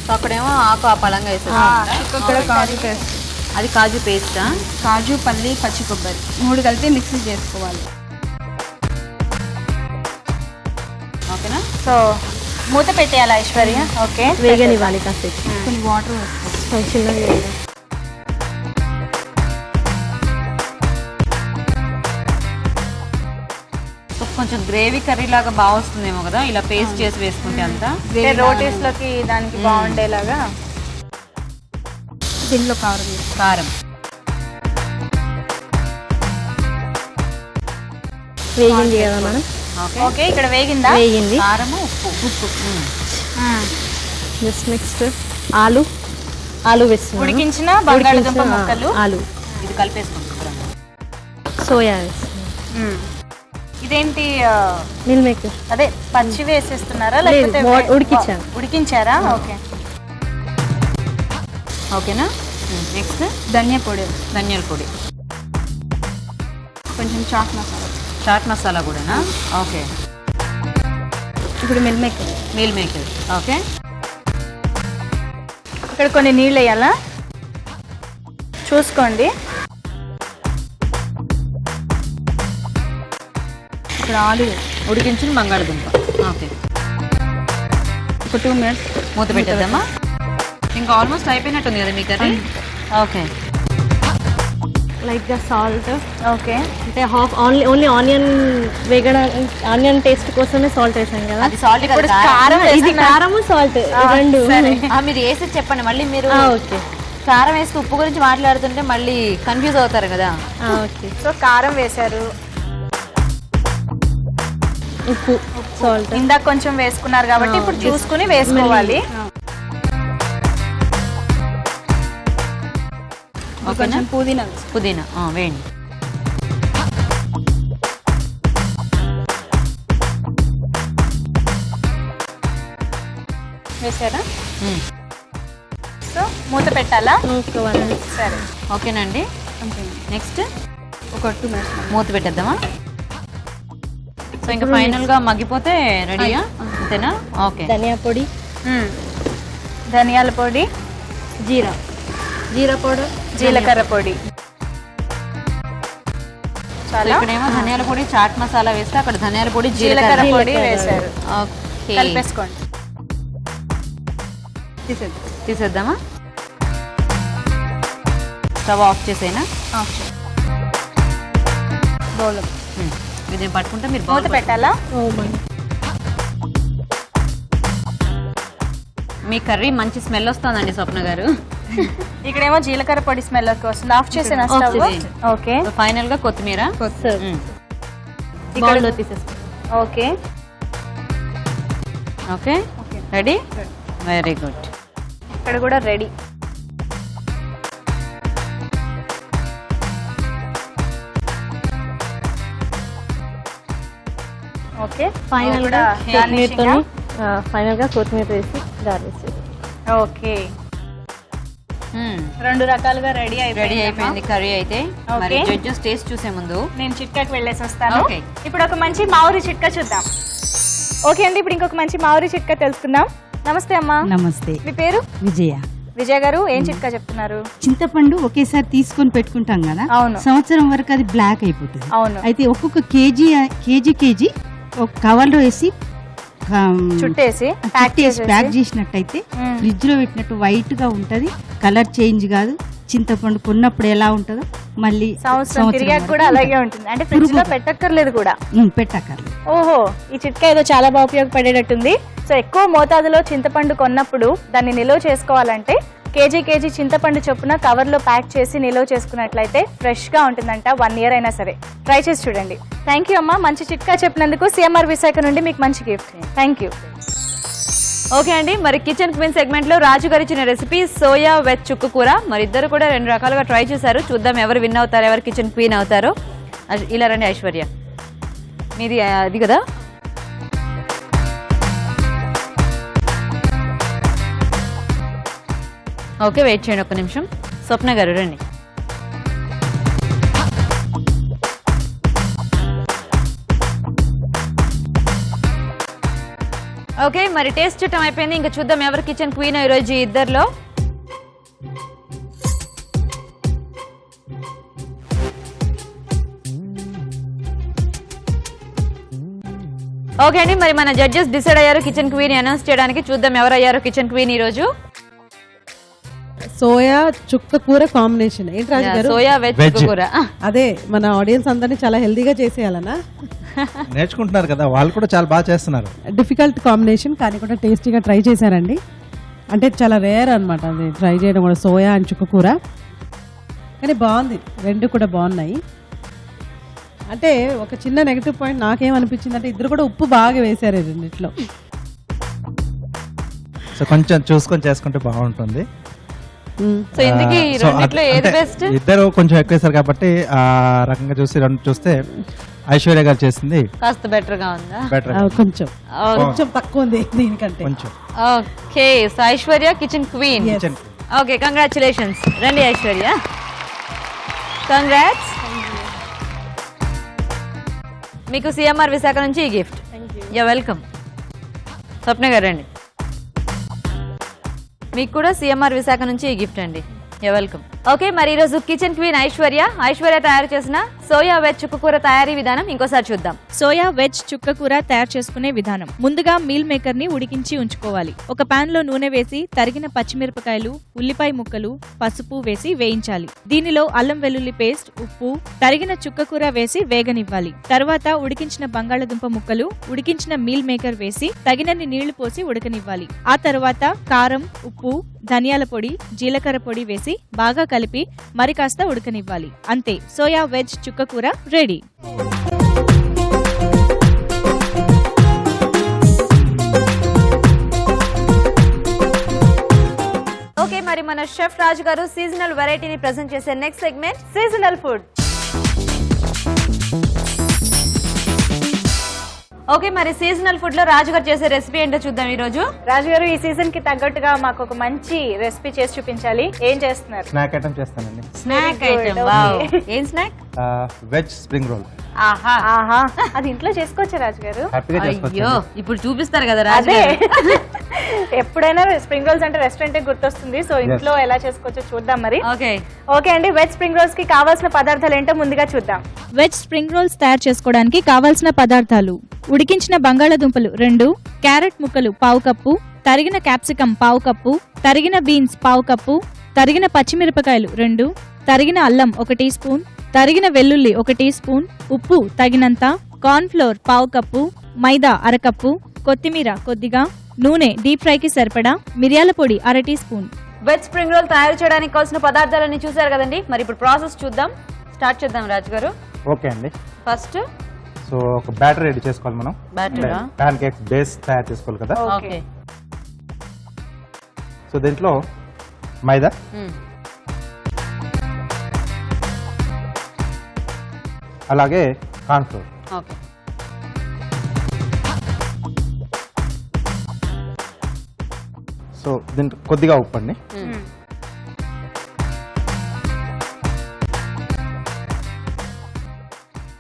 సో అక్కడేమో ఆకు ఆ పలంగా వేసేది. ఇక్కడ కాజు పేస్ట్. అది కాజు పేస్టా? కాజు, పల్లి, పచ్చి కొబ్బరి 3 కలిపి మిక్సీ చేసుకోవాలి. ఓకేనా? సో మూత పెట్టేయాలి ఐశ్వర్య. ఓకే, వేగనివ్వాలి కాసేపు. కొన్ని వాటర్ వేసుకోవాలి. చిన్నగా వేయాలి. సో కొంచెం గ్రేవీ కర్రీ లాగా బాగా వస్తుందేమో కదా ఇలా పేస్ట్ చేసి వేసుకుంటే అంతా. రోటీస్ లోకి దానికి బాగుండేలాగా. దీంట్లో కారం కారం వేగింది కదా మనం. ఓకే, ఇక్కడ వేగిందా? వేగింది. కారము ఉప్పు. జస్ట్ నెక్స్ట్ ఆలు వేస్తున్నాను. ఉడికించిన బంగాళదుంప ముక్కలు, ఆలు, ఇది కలిపేసుకుంటాం. సోయా వేస్తున్నాను. ఇదేంటి మిల్ మేకర్. అదే పచ్చి వేసేస్తున్నారా లేదు, లేకపోతే ఉడికించాను. ఉడికించారా? ఓకే, ఓకేనా? నెక్స్ట్ ధనియా పొడి, ధనియాల పొడి, కొంచెం చాట్ మసాలా. చాట్ మసాలా కూడానా? ఓకే. ఇప్పుడు meal maker. Meal maker. Okay. ఇక్కడ కొన్ని నీళ్ళు వేయాలా చూసుకోండి. ఇక్కడ ఆలు ఉడికించిన బంగాళదుంప. ఓకే, ఒక 2 minutes మూత పెట్టేద్దామా? ఇంకా ఆల్మోస్ట్ అయిపోయినట్టుంది కదా మీ కర్రీ. ఓకే, లైట్ గా సాల్ట్. ఓకే, అంటే ఓన్లీ ఆనియన్ వేగడానికి, ఆనియన్ టేస్ట్ కోసమే సాల్ట్ వేసాం కదా. అది సాల్ట్ ఇప్పుడు కారం ఇది వేస్తున్నా. కారము సాల్ట్ రెండు. మీరు వేసి చెప్పండి మళ్ళీ. మీరు ఓకే, కారం వేసి ఉప్పు గురించి మాట్లాడుతుంటే మళ్ళీ కన్ఫ్యూజ్ అవుతారు కదా. ఓకే. సో కారం వేశారు, ఉప్పు, సాల్ట్ ఇందాక కొంచెం వేసుకున్నారు కాబట్టి ఇప్పుడు చూసుకుని వేసుకోవాలి. కొంచెం పుదీనా. పుదీనా వేయండి. వేసారా? సో మూత పెట్టాలా? సరే, ఓకేనండి. నెక్స్ట్ ఒక 2 minutes మూత పెట్టేద్దామా? సో ఇంకా ఫైనల్ గా మగ్గిపోతే రెడీయా? అంతేనా? ఓకే. ధనియా పొడి, ధనియాల పొడి, జీరా పౌడర్, జీలకర్ర పొడి. చాలా ఇక్కడేమో ధనియాల పొడి, చాట్ మసాలా వేస్తే అక్కడ ధనియాల పొడి, జీలకర్ర పొడి వేశారు. ఓకే, కలిపేసుకోండి. తీసేద్దామా? స్టవ్ ఆఫ్ చేసేనా? బౌల్. ఇది పట్టుకుంటే మీరు మూత పెట్టాలా? మీ కర్రీ మంచి స్మెల్ వస్తుందండి స్వప్న గారు. ఇక్కడేమో జీలకర్ర పొడి స్మెల్ వస్తుంది. ఆఫ్ చేసిన స్టవ్. ఓకే, ఫైనల్ గా కొత్తిమీర. బౌల్లో తీసేస్తాం. Okay, okay, ready. Very good. ఇక్కడ కూడా రెడీ. ఓకే, ఫైనల్ గా కొత్తిమీరతో వేసి గార్నిష్ చేసి. ఓకే, 2 రకాలుగా రెడీ అయిపోయింది కర్రీ అయితే. మరి జడ్జెస్ టేస్ట్ చూసే ముందు నేను చిట్కాకి వెళ్ళేసి వస్తాను. ఓకే. ఇప్పుడు ఒక మంచి మామిడి చిట్కా చూద్దాం. ఓకే అండి, ఇప్పుడు ఇంకొక మంచి మామిడి చిట్కా తెలుసుకుందాం. నమస్తే అమ్మా. నమస్తే. మీ పేరు? విజయ. విజయ్ గారు, ఏం చిట్కా చెప్తున్నారు? చింతపండు ఒకేసారి తీసుకొని పెట్టుకుంటాం కదా, అవును, సంవత్సరం వరకు అది బ్లాక్ అయిపోతుంది. అవును. అయితే ఒక్కొక్క కేజీ ఒక కవర్ లో వేసి చుట్టేసి ప్యాక్ చేసినట్టయితే ఫ్రిడ్జ్ లో పెట్టినట్టు వైట్ గా ఉంటది, కలర్ చేంజ్ కాదు. చింతపండు కొన్నప్పుడు ఎలా ఉంటుందో మళ్ళీ సంవత్సరం తిరిగాక కూడా అలాగే ఉంటుంది. అంటే ఫ్రిడ్జ్ లో పెట్టక్కర్లేదు కూడా. పెట్టక్కర్లేదు. ఓహో, ఈ చిట్కా ఏదో చాలా బాగా ఉపయోగపడేటట్టుంది. సో ఎక్కువ మోతాదులో చింతపండు కొన్నప్పుడు దాన్ని నిల్వ చేసుకోవాలంటే కేజీ చింతపండు చొప్పున కవర్లో ప్యాక్ చేసి నిల్వ చేసుకున్నట్లయితే ఫ్రెష్గా ఉంటుందంట 1 year అయినా సరే. ట్రై చేసి చూడండి. థ్యాంక్ యూ అమ్మా, మంచి చిట్కా చెప్పినందుకు. సిఎంఆర్ విశాఖ నుండి మీకు మంచి గిఫ్ట్. Thank you. ఓకే అండి, మరి కిచెన్ క్వీన్ సెగ్మెంట్ లో రాజు గారు ఇచ్చిన రెసిపీ సోయా వెజ్ చుక్క కూర. మరి ఇద్దరు కూడా 2 రకాలుగా ట్రై చేశారు. చూద్దాం ఎవరు విన్ అవుతారు, ఎవరు కిచెన్ క్వీన్ అవుతారో. ఇలా రండి ఐశ్వర్య, మీది అది కదా. ఓకే, వెయిట్ చేయండి 1 నిమిషం. స్వప్న గారు రండి. ఓకే, మరి టేస్ట్ చూడటం అయిపోయింది. ఇంకా చూద్దాం ఎవరు కిచెన్ క్వీన్ ఈరోజు ఇద్దరిలో. ఓకే అండి, మరి మన జడ్జెస్ డిసైడ్ అయ్యారు కిచెన్ క్వీన్ అనౌన్స్ చేయడానికి. చూద్దాం ఎవరు అయ్యారు కిచెన్ క్వీన్ ఈరోజు. సోయా చుక్క కూర కాంబినేషన్ ఏంటి రాజు గారు? సోయా వెజ్ చుక్క కూర. అదే మన ఆడియన్స్ అందరినీ చాలా హెల్దీగా చేసేయాలనా? నేర్చుకుంటున్నారు కదా, వాళ్ళు కూడా చాలా బాగా చేస్తున్నారు. డిఫికల్ట్ కాంబినేషన్ కానీ కూడా టేస్టీగా ట్రై చేశారండి. అంటే చాలా రేర్ అనమాట అది ట్రై చేయడం కూడా, సోయా అండ్ చుక్క కూర. కానీ బాగుంది, 2 కూడా బాగున్నాయి. అంటే ఒక చిన్న నెగటివ్ పాయింట్ నాకేమనిపించింది అంటే ఇద్దరు కూడా ఉప్పు బాగా వేశారు రెండిట్లో. సో కొంచెం చూసుకొని చేసుకుంటే బాగుంటుంది. సో ఇందుకే రెండిట్లో ఏది బెస్ట్? ఇద్దరు కొంచెం ఎక్కువ వేశారు కాబట్టి ఆ రకంగా చూస్తే ఐశ్వర్య గారు చేసింది కాస్త బెటర్ గా ఉందా? బెటర్, కొంచెం తక్కువ ఉంది దీనికంటే కొంచెం. Okay, so Aishwarya kitchen queen. Okay, congratulations. రండి ఐశ్వర్య, కంగ్రాట్స్. మీకు సిఎంఆర్ విశాఖ నుంచి ఈ గిఫ్ట్. Yeah welcome. స్వప్న గారు రండి, మీకు కూడా సిఎంఆర్ విశాఖ నుంచి ఈ గిఫ్ట్ అండి. Yeah welcome. ఓకే, మరి ఈరోజు కిచెన్ క్వీన్ ఐశ్వర్య తయారు చేసిన సోయా వెజ్ చుక్క కూర తయారీ విధానం ఇంకోసారి చూద్దాం. సోయా వెజ్ చుక్క కూర తయారు చేసుకునే విధానం. ముందుగా మీల్ మేకర్ ని ఉడికించి ఉంచుకోవాలి. ఒక పాన్ లో నూనె వేసి తరిగిన పచ్చిమిరపకాయలు, ఉల్లిపాయ ముక్కలు, పసుపు వేసి వేయించాలి. దీనిలో అల్లం వెల్లుల్లి పేస్ట్, ఉప్పు, తరిగిన చుక్క కూర వేసి వేగనివ్వాలి. తర్వాత ఉడికించిన బంగాళదుంప ముక్కలు, ఉడికించిన మీల్ మేకర్ వేసి తగినన్ని నీళ్లు పోసి ఉడకనివ్వాలి. ఆ తర్వాత కారం, ఉప్పు, ధనియాల పొడి, జీలకర్ర పొడి వేసి బాగా కలిపి మరి కాస్త ఉడకనివ్వాలి. అంతే, సోయా వెజ్ చుక్క కూర రెడీ. ఓకే, మరి మన షెఫ్ రాజు గారు సీజనల్ వెరైటీని ప్రెజెంట్ చేసే next segment seasonal food. Okay, మరి సీజనల్ ఫుడ్ లో రాజు గారు చేసే రెసిపీ ఏంటో చూద్దాం. ఈ రోజు రాజు గారు ఈ సీజన్ కి తగ్గట్టుగా మాకు ఒక మంచి రెసిపీ చేసి చూపించాలి. ఏం చేస్తున్నారు? స్నాక్ ఐటమ్ చేస్తానండి. Snack item. వావ్, ఏం స్నాక్? Veg spring role. ఆహా, అది ఇంట్లో చేసుకోవచ్చా రాజు గారు? అయ్యో, ఇప్పుడు చూపిస్తారు కదా రాజు అదే గారు. ఎప్పుడైనా స్ప్రింగ్ రోల్స్ అంటే రెస్టారెంట్ గుర్తొస్తుంది. సో ఇంట్లో ఎలా చేసుకోవచ్చో చూద్దాం మరి. ఓకే అండి, వెజ్ స్ప్రింగ్ రోల్స్ కి కావాల్సిన పదార్థాలు ఏంటో ముందుగా చూద్దాం. వెజ్ స్ప్రింగ్ రోల్స్ తయారు చేసుకోవడానికి కావాల్సిన పదార్థాలు: ఉడికించిన బంగాళాదుంపలు 2, క్యారెట్ ముక్కలు 1/2 కప్పు, తరిగిన క్యాప్సికం 1/2 కప్పు, తరిగిన బీన్స్ 1/2 కప్పు, తరిగిన పచ్చిమిరపకాయలు 2, తరిగిన అల్లం 1 టీ స్పూన్, తరిగిన వెల్లుల్లి 1 టీ స్పూన్, ఉప్పు తగినంత, కార్న్ ఫ్లోర్ 1/2 కప్పు, మైదా 1/2 కప్పు, కొత్తిమీర కొద్దిగా, నూనె డీప్ ఫ్రైకి సరిపడా, మిరియాల పొడి 1/2 teaspoon. Veg spring roll తయారు చేయడానికి కావాల్సిన పదార్థాలన్నీ చూసారు కదండి. మరి ఇప్పుడు ప్రాసెస్ చూద్దాం. స్టార్ట్ చేద్దాం రాజు గారు. ఓకే అండి, ఫస్ట్ సో ఒక బ్యాటర్ రెడీ చేసుకోవాలి. మనం ప్యాన్ కేక్స్ బేస్ తయారు చేసుకోవాలి కదా. ఓకే, సో దీంట్లో మైదా, అలాగే కార్న్ ఫ్లోర్, ఓకే, సో దీంట్లో కొద్దిగా ఉప్పు అండి.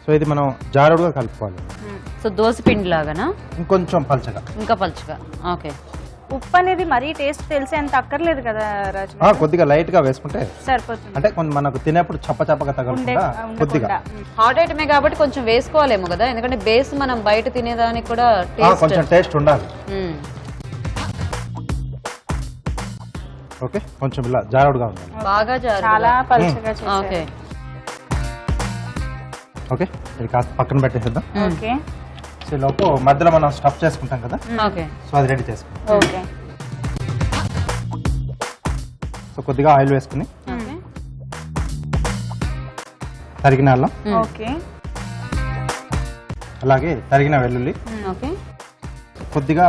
సో ఇది మనం జారుడుగా కలుపుకోవాలి. సో దోశ పిండి లాగానా? ఇంకొంచెం పలచగా, ఇంకా పలచగా. ఓకే, ఉప్పు అనేది మరీ టేస్ట్ తెలిసే అంత అక్కర్లేదు కదా రాజు? కొద్దిగా లైట్ గా వేసుకుంటే సరిపోతుంది. అంటే మనకు తినేప్పుడు చప్పగా తగలకుండా కొద్దిగా. హాట్ ఐటమే కాబట్టి కొంచెం వేసుకోవాలేమో కదా, ఎందుకంటే బేస్ మనం బయట తినేదానికి కూడా కొంచెం టేస్ట్ ఉండాలి. ఓకే, కొంచెం ఇలా జారుడుగా ఉండాలి, బాగా చాలా పలచగా. ఓకే ఓకే, ఇది కాస్త పక్కన పెట్టేసేద్దాం. ఓకే, సో లోపు మధ్యలో మనం స్టఫ్ చేసుకుంటాం కదా. ఓకే, సో అది రెడీ చేసుకుంటాం. ఓకే, కొద్దిగా ఆయిల్ వేసుకుని తరిగిన అల్లం, ఓకే అలాగే తరిగిన వెల్లుల్లి, ఓకే కొద్దిగా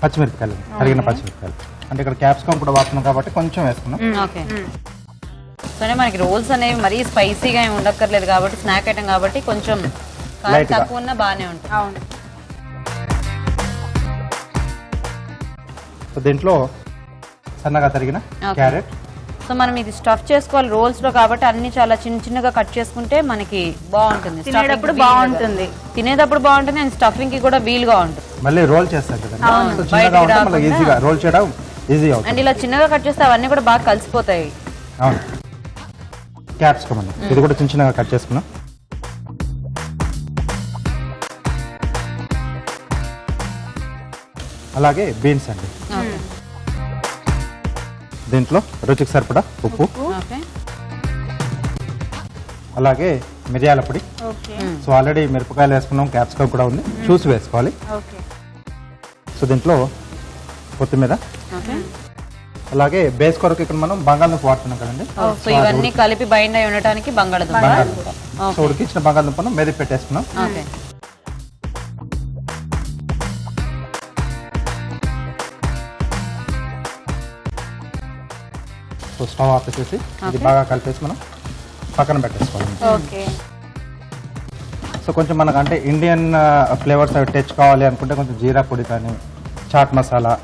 పచ్చిమిరపకాయలు, తరిగిన పచ్చిమిరపకాయలు. అంటే ఇక్కడ క్యాప్సికమ్ కూడా వాడుతున్నాం కాబట్టి కొంచెం వేసుకున్నాం. ఓకే. సో మనకి రోల్స్ అనేవి మరీ స్పైసీగా ఏమి ఉండక్కర్లేదు కాబట్టి స్నాక్ ఐటమ్ కాబట్టి కొంచెం కారం తక్కువ ఉన్నా బాగానే ఉంటుంది. అవును. సో దీంట్లో సన్నగా తరిగిన క్యారెట్. సో మనం ఇది స్టఫ్ చేసుకోవాలి రోల్స్ లో కాబట్టి అన్ని చాలా చిన్న చిన్నగా కట్ చేసుకుంటే మనకి బాగుంటుంది. తినేటప్పుడు బాగుంటుంది, తినేటప్పుడు బాగుంటుంది అండ్ స్టఫింగ్ కి కూడా వీలుగా ఉంటుంది. మళ్ళీ రోల్ చేస్తాం కదా, చిన్నగా ఉంటే మళ్ళీ ఈజీగా రోల్ చేయడం ఈజీ అవుతుంది. అండ్ ఇలా చిన్నగా కట్ చేస్తే అవన్నీ కూడా బాగా కలిసిపోతాయి. అవును. క్యాప్సికమ్ అండి, ఇది కూడా చిన్న చిన్నగా కట్ చేసుకున్నాం. అలాగే బీన్స్ అండి, దీంట్లో రుచికి సరిపడా ఉప్పు, అలాగే మిరియాల పొడి. సో ఆల్రెడీ మిరపకాయలు వేసుకున్నాం, క్యాప్సికమ్ కూడా ఉంది, చూసి వేసుకోవాలి. సో దీంట్లో కొత్తిమీర, అలాగే బేస్ కొరకు ఇక్కడ మనం బంగాళదుంప వాడుతున్నాం కదండి. సో ఇవన్నీ కలిపి బైండ్ అయి ఉండటానికి బంగాళదుంప. సో ఉడికించిన బంగాళదుంపను మెదిపి పెట్టేసుకున్నాం. సో స్టవ్ ఆఫ్ చేసి ఇది బాగా కలిపేసి మనం పక్కన పెట్టేసుకోవాలి. ఓకే. సో కొంచెం మనకు అంటే ఇండియన్ ఫ్లేవర్స్ అవి టచ్ కావాలి అనుకుంటే కొంచెం జీరా పొడి కానీ చాట్ మసాలా,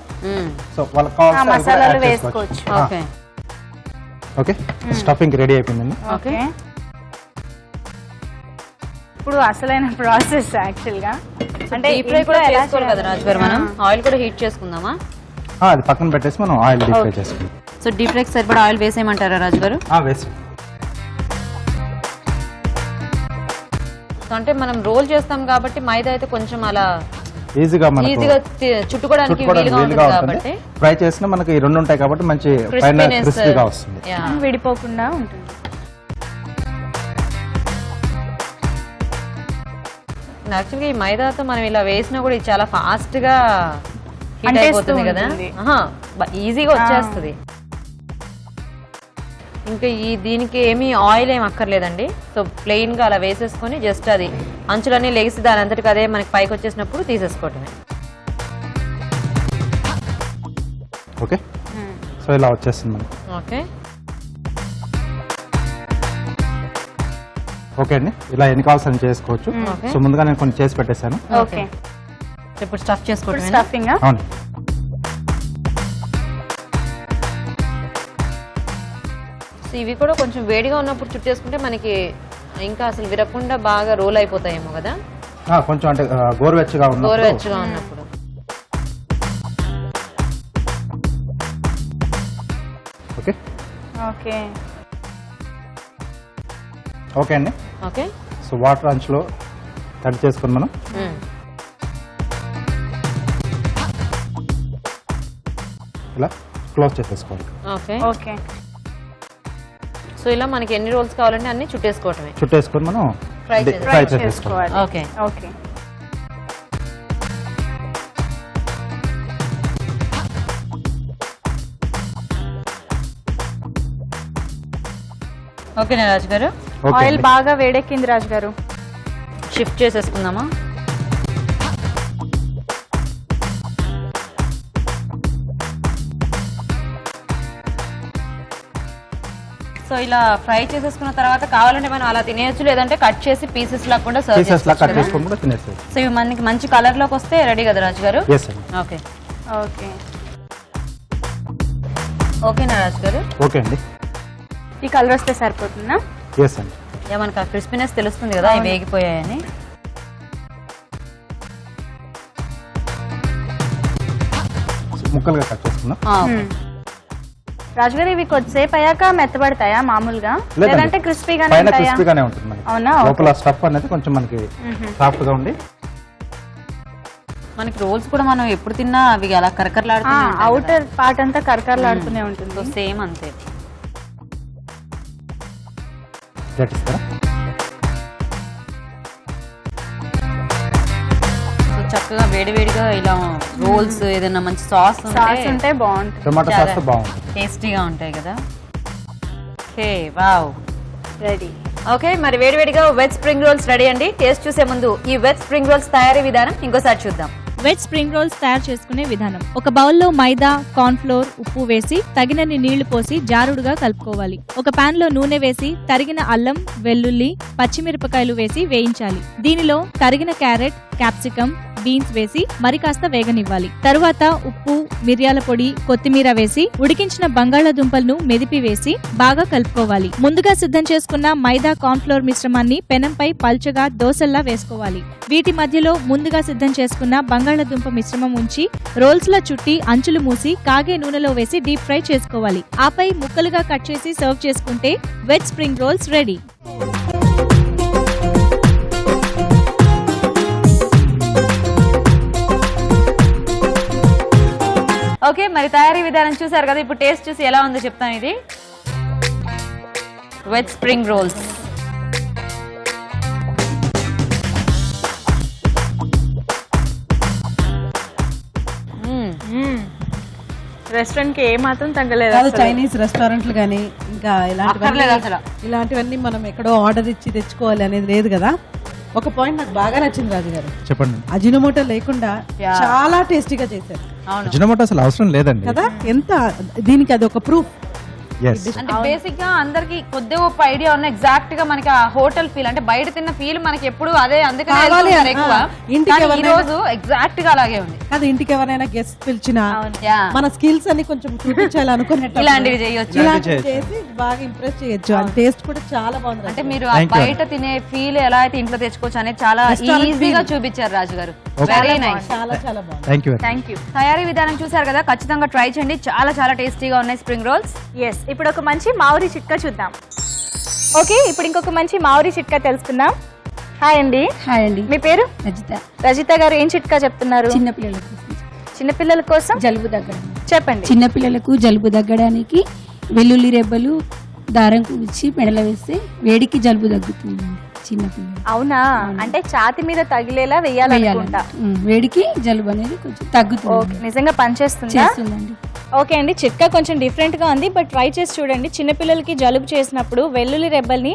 సో వాళ్ళకి కావాల్సిన వేసుకోవచ్చు. ఓకే, స్టఫింగ్ రెడీ అయిపోయిందండి. ఓకే. ఇప్పుడు అసలైన ప్రాసెస్ యాక్చువల్ గా అంటే డీప్ ఫ్రై కూడా చేసుకోవాలి కదా రాజు గారు. మనం ఆయిల్ కూడా హీట్ చేసుకుందామా? అది పక్కన పెట్టేసి మనం ఆయిల్ డీప్ ఫ్రై చేసుకుందాం. సో డీప్ ఫ్రైకి సరిపడా ఆయిల్ వేసేయమంటారా రాజు గారు? వేసి. అంటే మనం రోల్ చేస్తాం కాబట్టి మైదా అయితే కొంచెం అలా ఈజీగా చుట్టుకోవడానికి వీలుగా ఉంటుంది కాబట్టి ఫ్రై చేసిన మనకి ఈ రెండు ఉంటాయి కాబట్టి మంచి పైన క్రిస్పీగా వస్తుంది, విడిపోకుండా ఉంటుంది. యాక్చువల్గా ఈ మైదాతో మనం ఇలా వేసినా కూడా ఇది చాలా ఫాస్ట్ గా హీట్ అయిపోతుంది కదా, ఈజీగా వచ్చేస్తుంది. ఇంకా దీనికి ఏమీ ఆయిల్ ఏమి అక్కర్లేదండి. సో ప్లెయిన్ గా అలా వేసేసుకొని జస్ట్ అది అంచులన్నీ లేసి దాని అంతటికి అదే మనకి పైకి వచ్చేసినప్పుడు తీసేసుకోవటమే. ఓకే. సో ఇలా వచ్చేస్తుంది మనకి. ఓకే ఓకే అండి, ఇలా ఎన్ని కావాల్సిన చేసుకోవచ్చు. సో ముందుగా నేను కొన్ని చేసి పెట్టేశాను. ఓకే. ఇప్పుడు స్టఫ్ చేసుకోవటం. స్టఫింగ్. అవును. సో ఇవి కూడా కొంచెం వేడిగా ఉన్నప్పుడు చుట్టేసుకుంటే మనకి ఇంకా అసలు విరకుండా బాగా రోల్ అయిపోతాయేమో కదా. కొంచెం అంటే గోరువెచ్చగా ఉన్నప్పుడు. ఓకే ఓకే ఓకే అండి. ఓకే. సో వాటర్ అంచులో కట్ చేసుకుని మనం ఇలా క్లోజ్ చేసేసుకోవాలి. Okay okay. సో ఇలా మనకి ఎన్ని రోల్స్ కావాలంటే అన్ని చుట్టేసుకోవటమే. చుట్టేసుకొని మనం ఫ్రై చేసుకోవాలి. Okay okay. ఓకేనా రాజు గారు? ఆయిల్ బాగా వేడెక్కింది రాజు గారు. షిఫ్ట్ చేసేసుకుందామా? సో ఇలా ఫ్రై చేసేసుకున్న తర్వాత కావాలంటే మనం అలా తినేయచ్చు, లేదంటే కట్ చేసి పీసెస్ లా కూడా సర్వ్ చేసుకోవచ్చు. సో ఇవి మనకి మంచి కలర్ లోకి వస్తే రెడీ కదా రాజు గారు? Okay okay. ఓకేనా రాజు గారు? ఓకే అండి. ఈ కలర్ వస్తే సరిపోతుందా? ఎస్ అండి. మనకు ఆ క్రిస్పీనెస్ తెలుస్తుంది కదా ఇవి వేగిపోయాయని. ముక్కలుగా కట్ చేసుకున్నాం. రాజుగారు ఇవి కొద్దిసేపు అయ్యాక మెత్తబడతాయా మామూలుగా, లేదంటే క్రిస్పీగానే ఉంటాయా? క్రిస్పీగానే ఉంటుంది. అవునా? లోపల స్టఫ్ అనేది కొంచెం మనకి సాఫ్ట్ గా ఉండి మనకి రోల్స్ కూడా మనం ఎప్పుడు తిన్నా అవి అలా కరకరలాడుతూ అవుటర్ పార్ట్ అంతా కరకరలాడుతూనే ఉంటుంది. సో సేమ్ అంతే. చక్కగా వేడివేడిగా ఇలా రోల్స్ ఏదైనా మంచి సాస్ ఉంటే బాగుంటుంది. టొమాటో సాస్ తో బాగుంటుంది. టేస్టీగా ఉంటాయి కదా. Okay wow ready. ఓకే మరి వేడివేడిగా వెజ్ స్ప్రింగ్ రోల్స్ రెడీ అండి. టేస్ట్ చూసే ముందు ఈ వెజ్ స్ప్రింగ్ రోల్స్ తయారీ విధానం ఇంకోసారి చూద్దాం. వెజ్ స్ప్రింగ్ రోల్స్ తయారు చేసుకునే విధానం. ఒక బౌల్లో మైదా, కార్న్ ఫ్లోర్, ఉప్పు వేసి తగినన్ని నీళ్లు పోసి జారుడుగా కలుపుకోవాలి. ఒక పాన్ లో నూనె వేసి తరిగిన అల్లం, వెల్లుల్లి, పచ్చిమిరపకాయలు వేసి వేయించాలి. దీనిలో తరిగిన క్యారెట్, క్యాప్సికం, బీన్స్ వేసి మరి కాస్త వేగనివ్వాలి. తరువాత ఉప్పు, మిరియాల పొడి, కొత్తిమీర వేసి ఉడికించిన బంగాళాదుంపలను మెదిపి వేసి బాగా కలుపుకోవాలి. ముందుగా సిద్ధం చేసుకున్న మైదా, కార్న్ ఫ్లోర్ మిశ్రమాన్ని పెనంపై పల్చగా దోసల్లా వేసుకోవాలి. వీటి మధ్యలో ముందుగా సిద్ధం చేసుకున్న బంగాళాదుంప మిశ్రమం ఉంచి రోల్స్ లా చుట్టి అంచులు మూసి కాగే నూనెలో వేసి డీప్ ఫ్రై చేసుకోవాలి. ఆపై ముక్కలుగా కట్ చేసి సర్వ్ చేసుకుంటే veg spring rolls ready. Okay మరి తయారీ విధానం చూసారు కదా. ఇప్పుడు టేస్ట్ చూసి ఎలా ఉందో చెప్తాను. ఇది వెజ్ స్ప్రింగ్ రోల్స్. రెస్టారెంట్ కి ఏ మాత్రం తగ్గలేదు. చైనీస్ రెస్టారెంట్లు కానీ ఇంకా ఇలాంటివన్నీ మనం ఎక్కడో ఆర్డర్ ఇచ్చి తెచ్చుకోవాలి అనేది లేదు కదా. ఒక పాయింట్ నాకు బాగా నచ్చింది రాజు గారు, చెప్పండి. అజినోమోటో లేకుండా చాలా టేస్టీగా చేశారు. అజినోమోటో అసలు అవసరం లేదండి కదా. ఎంత దీనికి అది ఒక ప్రూఫ్. అంటే బేసిక్ గా అందరికి కొద్దిగా గొప్ప ఐడియా ఉన్న ఎగ్జాక్ట్ గా మనకి ఆ హోటల్ ఫీల్ అంటే బయట తిన్న ఫీల్ మనకి ఎప్పుడు అదే, అందుకనే ఎక్కువ. ఈ రోజు ఎగ్జాక్ట్ గా అలాగే ఉంది. అది ఇంటికి ఎవరైనా గెస్ట్ పిలిచినా మన స్కిల్స్ అన్ని కొంచెం చూపించాలి అనుకున్నట్టు ఇలాంటివి చేయొచ్చు, చేసి బాగా ఇంప్రెస్ చేయొచ్చు. అది టేస్ట్ కూడా చాలా బాగుంది. అంటే మీరు బయట తినే ఫీల్ ఎలా అయితే ఇంట్లో తెచ్చుకోవచ్చు అనేది చాలా ఈజీగా చూపించారు రాజు గారు. వెరీ నైస్, చాలా చాలా బాగుంది. Thank you. తయారీ విధానం చూసారు కదా, ఖచ్చితంగా ట్రై చేయండి. చాలా చాలా టేస్టీగా ఉన్నాయి స్ప్రింగ్ రోల్స్. ఎస్, ఇప్పుడు ఒక మంచి మామిడి చిట్కా చూద్దాం. ఓకే, ఇప్పుడు ఇంకొక మంచి మామిడి చిట్కా తెలుసుకుందాం. హాయ్ అండి. హాయ్ అండి. మీ పేరు? రజిత. రజిత గారు ఏం చిట్కా చెప్తున్నారు? చిన్నపిల్లల కోసం జలుబు తగ్గడం. చెప్పండి. చిన్నపిల్లలకు జలుబు తగ్గడానికి వెల్లుల్లి రెబ్బలు దారం కూర్చి మెడలో వేస్తే వేడికి జలుబు తగ్గుతుంది చిన్నపిల్లలు. అవునా? అంటే ఛాతి మీద తగిలేలా వేయాలనుకుంటా. వేడికి జలుబు అనేది కొంచెం తగ్గుతుంది. నిజంగా పనిచేస్తుందండి. ఓకే అండి, చిట్కా కొంచెం డిఫరెంట్ గా ఉంది, బట్ ట్రై చేసి చూడండి. చిన్నపిల్లలకి జలుబు చేసినప్పుడు వెల్లుల్లి రెబ్బల్ని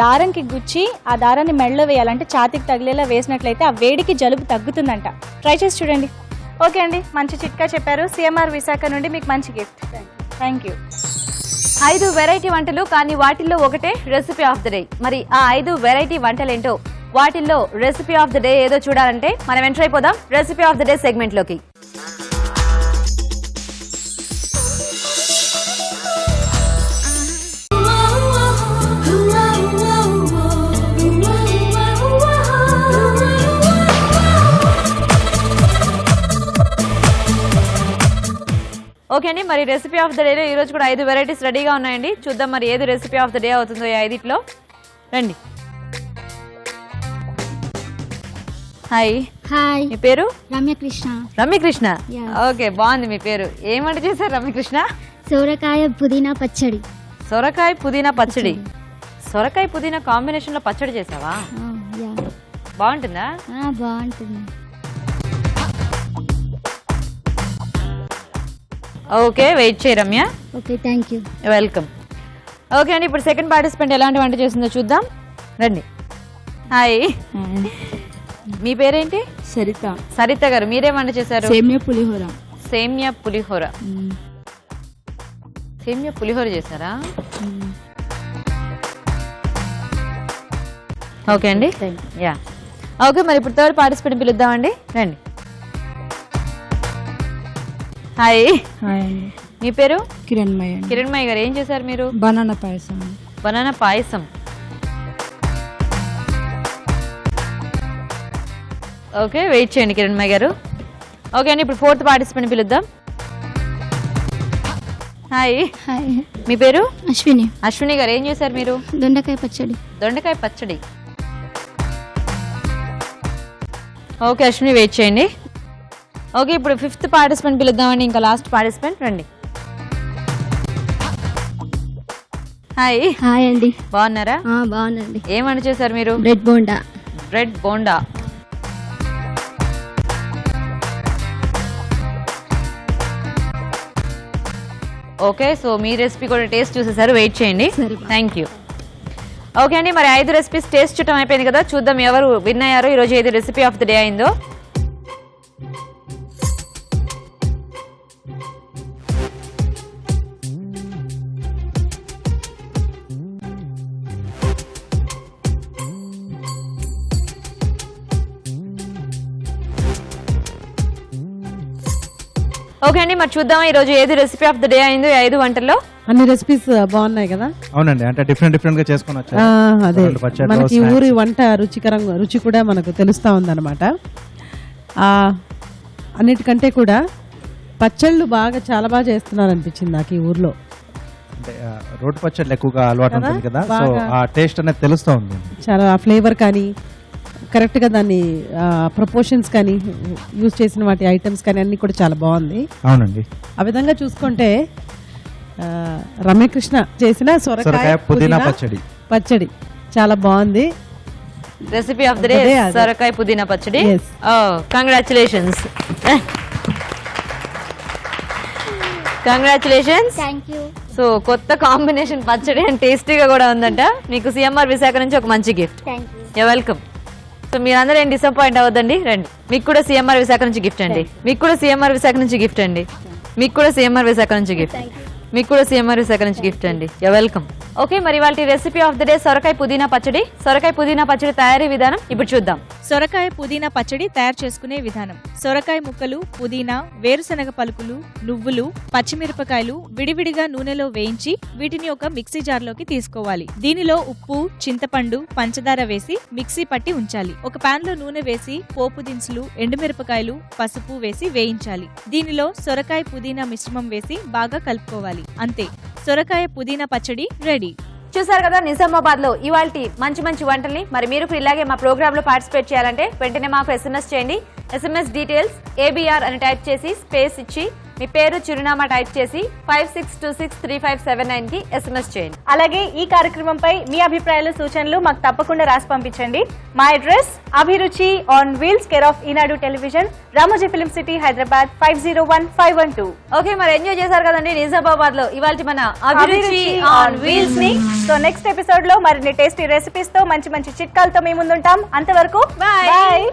దారంకి గుచ్చి ఆ దారాన్ని మెడలో వేయాలంటే ఛాతికి తగిలేలా వేసినట్లయితే ఆ వేడికి జలుబు తగ్గుతుందంట. ట్రై చేసి చూడండి. ఓకే అండి, మంచి చిట్కా చెప్పారు. సిఎంఆర్ విశాఖ నుండి మీకు మంచి గిఫ్ట్. Thank you. 5 వెరైటీ వంటలు, కానీ వాటిల్లో ఒకటే రెసిపీ ఆఫ్ ద డే. మరి ఆ 5 వెరైటీ వంటలు ఏంటో, వాటిల్లో రెసిపీ ఆఫ్ ద డే ఏదో చూడాలంటే మనం ఎంటర్ అయిపోదాం recipe of the day segment లోకి. ఓకే అండి, మరి రెసిపీ ఆఫ్ ద డేలో ఈరోజు కూడా 5 వెరైటీస్ రెడీగా ఉన్నాయండి. చూద్దాం మరి ఏది రెసిపీ ఆఫ్ ద డే అవుతుందో ఈ 5లో. రండి. హాయ్. హాయ్. మీ పేరు? రమ్యకృష్ణ. రమ్యకృష్ణ. ఓకే, బాగుంది మీ పేరు. ఏం వంట చేశారు రమ్యకృష్ణ? సొరకాయ పుదీనా పచ్చడి. సొరకాయ పుదీనా పచ్చడి. సొరకాయ పుదీనా కాంబినేషన్ లో పచ్చడి చేసావా? బాగుంటుందా? బాగుంటుంది. ఓకే, వెయిట్ చేయి Ramya. Okay, thank you. Welcome. Okay అండి, ఇప్పుడు సెకండ్ పార్టిసిపెంట్ ఎలాంటి వంట చేసిందో చూద్దాం. రండి. హాయ్. మీ పేరేంటి? సరిత. సరిత గారు, మీరేం వంట చేశారు? సేమియా పులిహోర. సేమియా పులిహోర. సేమియా పులిహోర చేశారా? ఓకే అండి. Yeah, okay. మరి ఇప్పుడు థర్డ్ పార్టిసిపెంట్ పిలుద్దామండి. రండి. హాయ్. మీ పేరు? కిరణ్మయ్య. కిరణ్మయ్య గారు, ఏం చేశారు మీరు? బనానా పాయసం. బనానా పాయసం. ఓకే, వెయిట్ చేయండి కిరణ్మయ్య గారు. ఓకే అండి, ఇప్పుడు ఫోర్త్ పార్టిసిపెంట్ పిలుద్దాం. హాయ్. హాయ్. మీ పేరు? అశ్విని. అశ్విని గారు, ఏం చేశారు మీరు? దొండకాయ పచ్చడి. దొండకాయ పచ్చడి. ఓకే అశ్విని, వెయిట్ చేయండి. ఓకే, ఇప్పుడు ఫిఫ్త్ పార్టిసిపెంట్ పిలుద్దామండి, ఇంకా లాస్ట్ పార్టిసిపెంట్. రండి. హాయ్. హాయ్ అండి. బాగున్నారా? బాగున్నాండి. ఏం వంట చేశారు మీరు? Bread bonda. Bread bonda. Okay, so మీ రెసిపీ కూడా టేస్ట్ చూసేసారు, వెయిట్ చేయండి. Thank you. ఓకే అండి, మరి 5 రెసిపీస్ టేస్ట్ చూడటం అయిపోయింది కదా, చూద్దాం ఎవరు విన్ అయ్యారో, ఈరోజు ఏది రెసిపీ ఆఫ్ ద డే అయిందో. ఓకే అండి, మరి చూద్దాం ఈరోజు ఏది రెసిపీ ఆఫ్ ద డే అయిందో 5 వంటల్లో. అన్ని రెసిపీస్ బాగున్నాయి కదా. అవునండి, అంటే డిఫరెంట్ గా చేసుకొని వచ్చారు. అదే మనకి ఊరి వంట రుచి కూడా మనకు తెలుస్తా ఉందన్నమాట. అన్నిటికంటే కూడా పచ్చళ్ళు చాలా బాగా చేస్తున్నారు అనిపించింది నాకు ఈ ఊర్లో. అంటే రోటి పచ్చళ్ళు ఎక్కువగా అలవాటు ఉంటుంది కదా, సో ఆ టేస్ట్ అనేది తెలుస్తూ ఉంది. చాలా ఫ్లేవర్ కానీ కరెక్ట్గా దాన్ని ప్రపోర్షన్స్ కానీ యూజ్ చేసిన వాటి ఐటమ్స్ కానీ అన్ని కూడా చాలా బాగుంది. అవునండి, ఆ విధంగా చూసుకుంటే రమ్యకృష్ణ చేసిన సొరకాయ పుదీనా పచ్చడి చాలా బాగుంది. రెసిపీ ఆఫ్ ద డే సొరకాయ పుదీనా పచ్చడి. కంగ్రాచులేషన్స్. కంగ్రాచులేషన్స్. సో కొత్త కాంబినేషన్ పచ్చడి అండ్ టేస్టీగా కూడా ఉందంట. మీకు సిఎంఆర్ విశాఖ నుంచి ఒక మంచి గిఫ్ట్. You welcome. సో మీరందరూ ఏం డిసప్పాయింట్ అవ్వద్దండి, రండి. మీకు కూడా సిఎంఆర్ విశాఖ నుంచి గిఫ్ట్ అండి. మీకు కూడా సిఎంఆర్ విశాఖ నుంచి గిఫ్ట్ అండి. మీకు కూడా సిఎంఆర్ విశాఖ నుంచి గిఫ్ట్. మీకు కూడా సిఎంఆర్ విశాఖ నుంచి గిఫ్ట్ అండి. You welcome. ఓకే, మరి వాళ్ళ రెసిపీ ఆఫ్ ద డే సొరకాయ పుదీనా పచ్చడి. సొరకాయ పుదీనా పచ్చడి తయారీ విధానం ఇప్పుడు చూద్దాం. సొరకాయ పుదీనా పచ్చడి తయారు చేసుకునే విధానం. సొరకాయ ముక్కలు, పుదీనా, వేరుశనగ పలుకులు, నువ్వులు, పచ్చిమిరపకాయలు విడివిడిగా నూనెలో వేయించి వీటిని ఒక మిక్సీ జార్లోకి తీసుకోవాలి. దీనిలో ఉప్పు, చింతపండు, పంచదార వేసి మిక్సీ పట్టి ఉంచాలి. ఒక పాన్ లో నూనె వేసి పోపు దినుసులు, ఎండుమిరపకాయలు, పసుపు వేసి వేయించాలి. దీనిలో సొరకాయ పుదీనా మిశ్రమం వేసి బాగా కలుపుకోవాలి. అంతే, సొరకాయ పుదీనా పచ్చడి రెడీ. చూసారు కదా నిజామాబాద్ లో ఇవాల్టి మంచి మంచి వంటల్ని. మరి మీరు ఇలాగే మా ప్రోగ్రామ్ లో పార్టిసిపేట్ చేయాలంటే వెంటనే మాకు SMS చేయండి. SMS డీటెయిల్స్ ABR అని టైప్ చేసి స్పేస్ ఇచ్చి మీ పేరు, చిరునామా టైప్ చేసి 56263579 కి SMS చేయండి. అలాగే ఈ కార్యక్రమంపై మీ అభిప్రాయాలు, సూచనలు మాకు తప్పకుండా రాసి పంపించండి. మా అడ్రస్ అభిరుచి on wheels, care of Eenadu television, Ramoji film city, Hyderabad 501512. Okay, మరి ఎంజాయ్ చేశారు కదండి నిజామాబాద్ లో ఇవాల్టి మన అభిరుచి ఆన్ వీల్స్ ని. సో నెక్స్ట్ ఎపిసోడ్ లో మరిన్ని టేస్టీ రెసిపీస్ తో, మంచి మంచి చిట్కాలతో మీ ముందుంటాం. అంతవరకు బాయ్.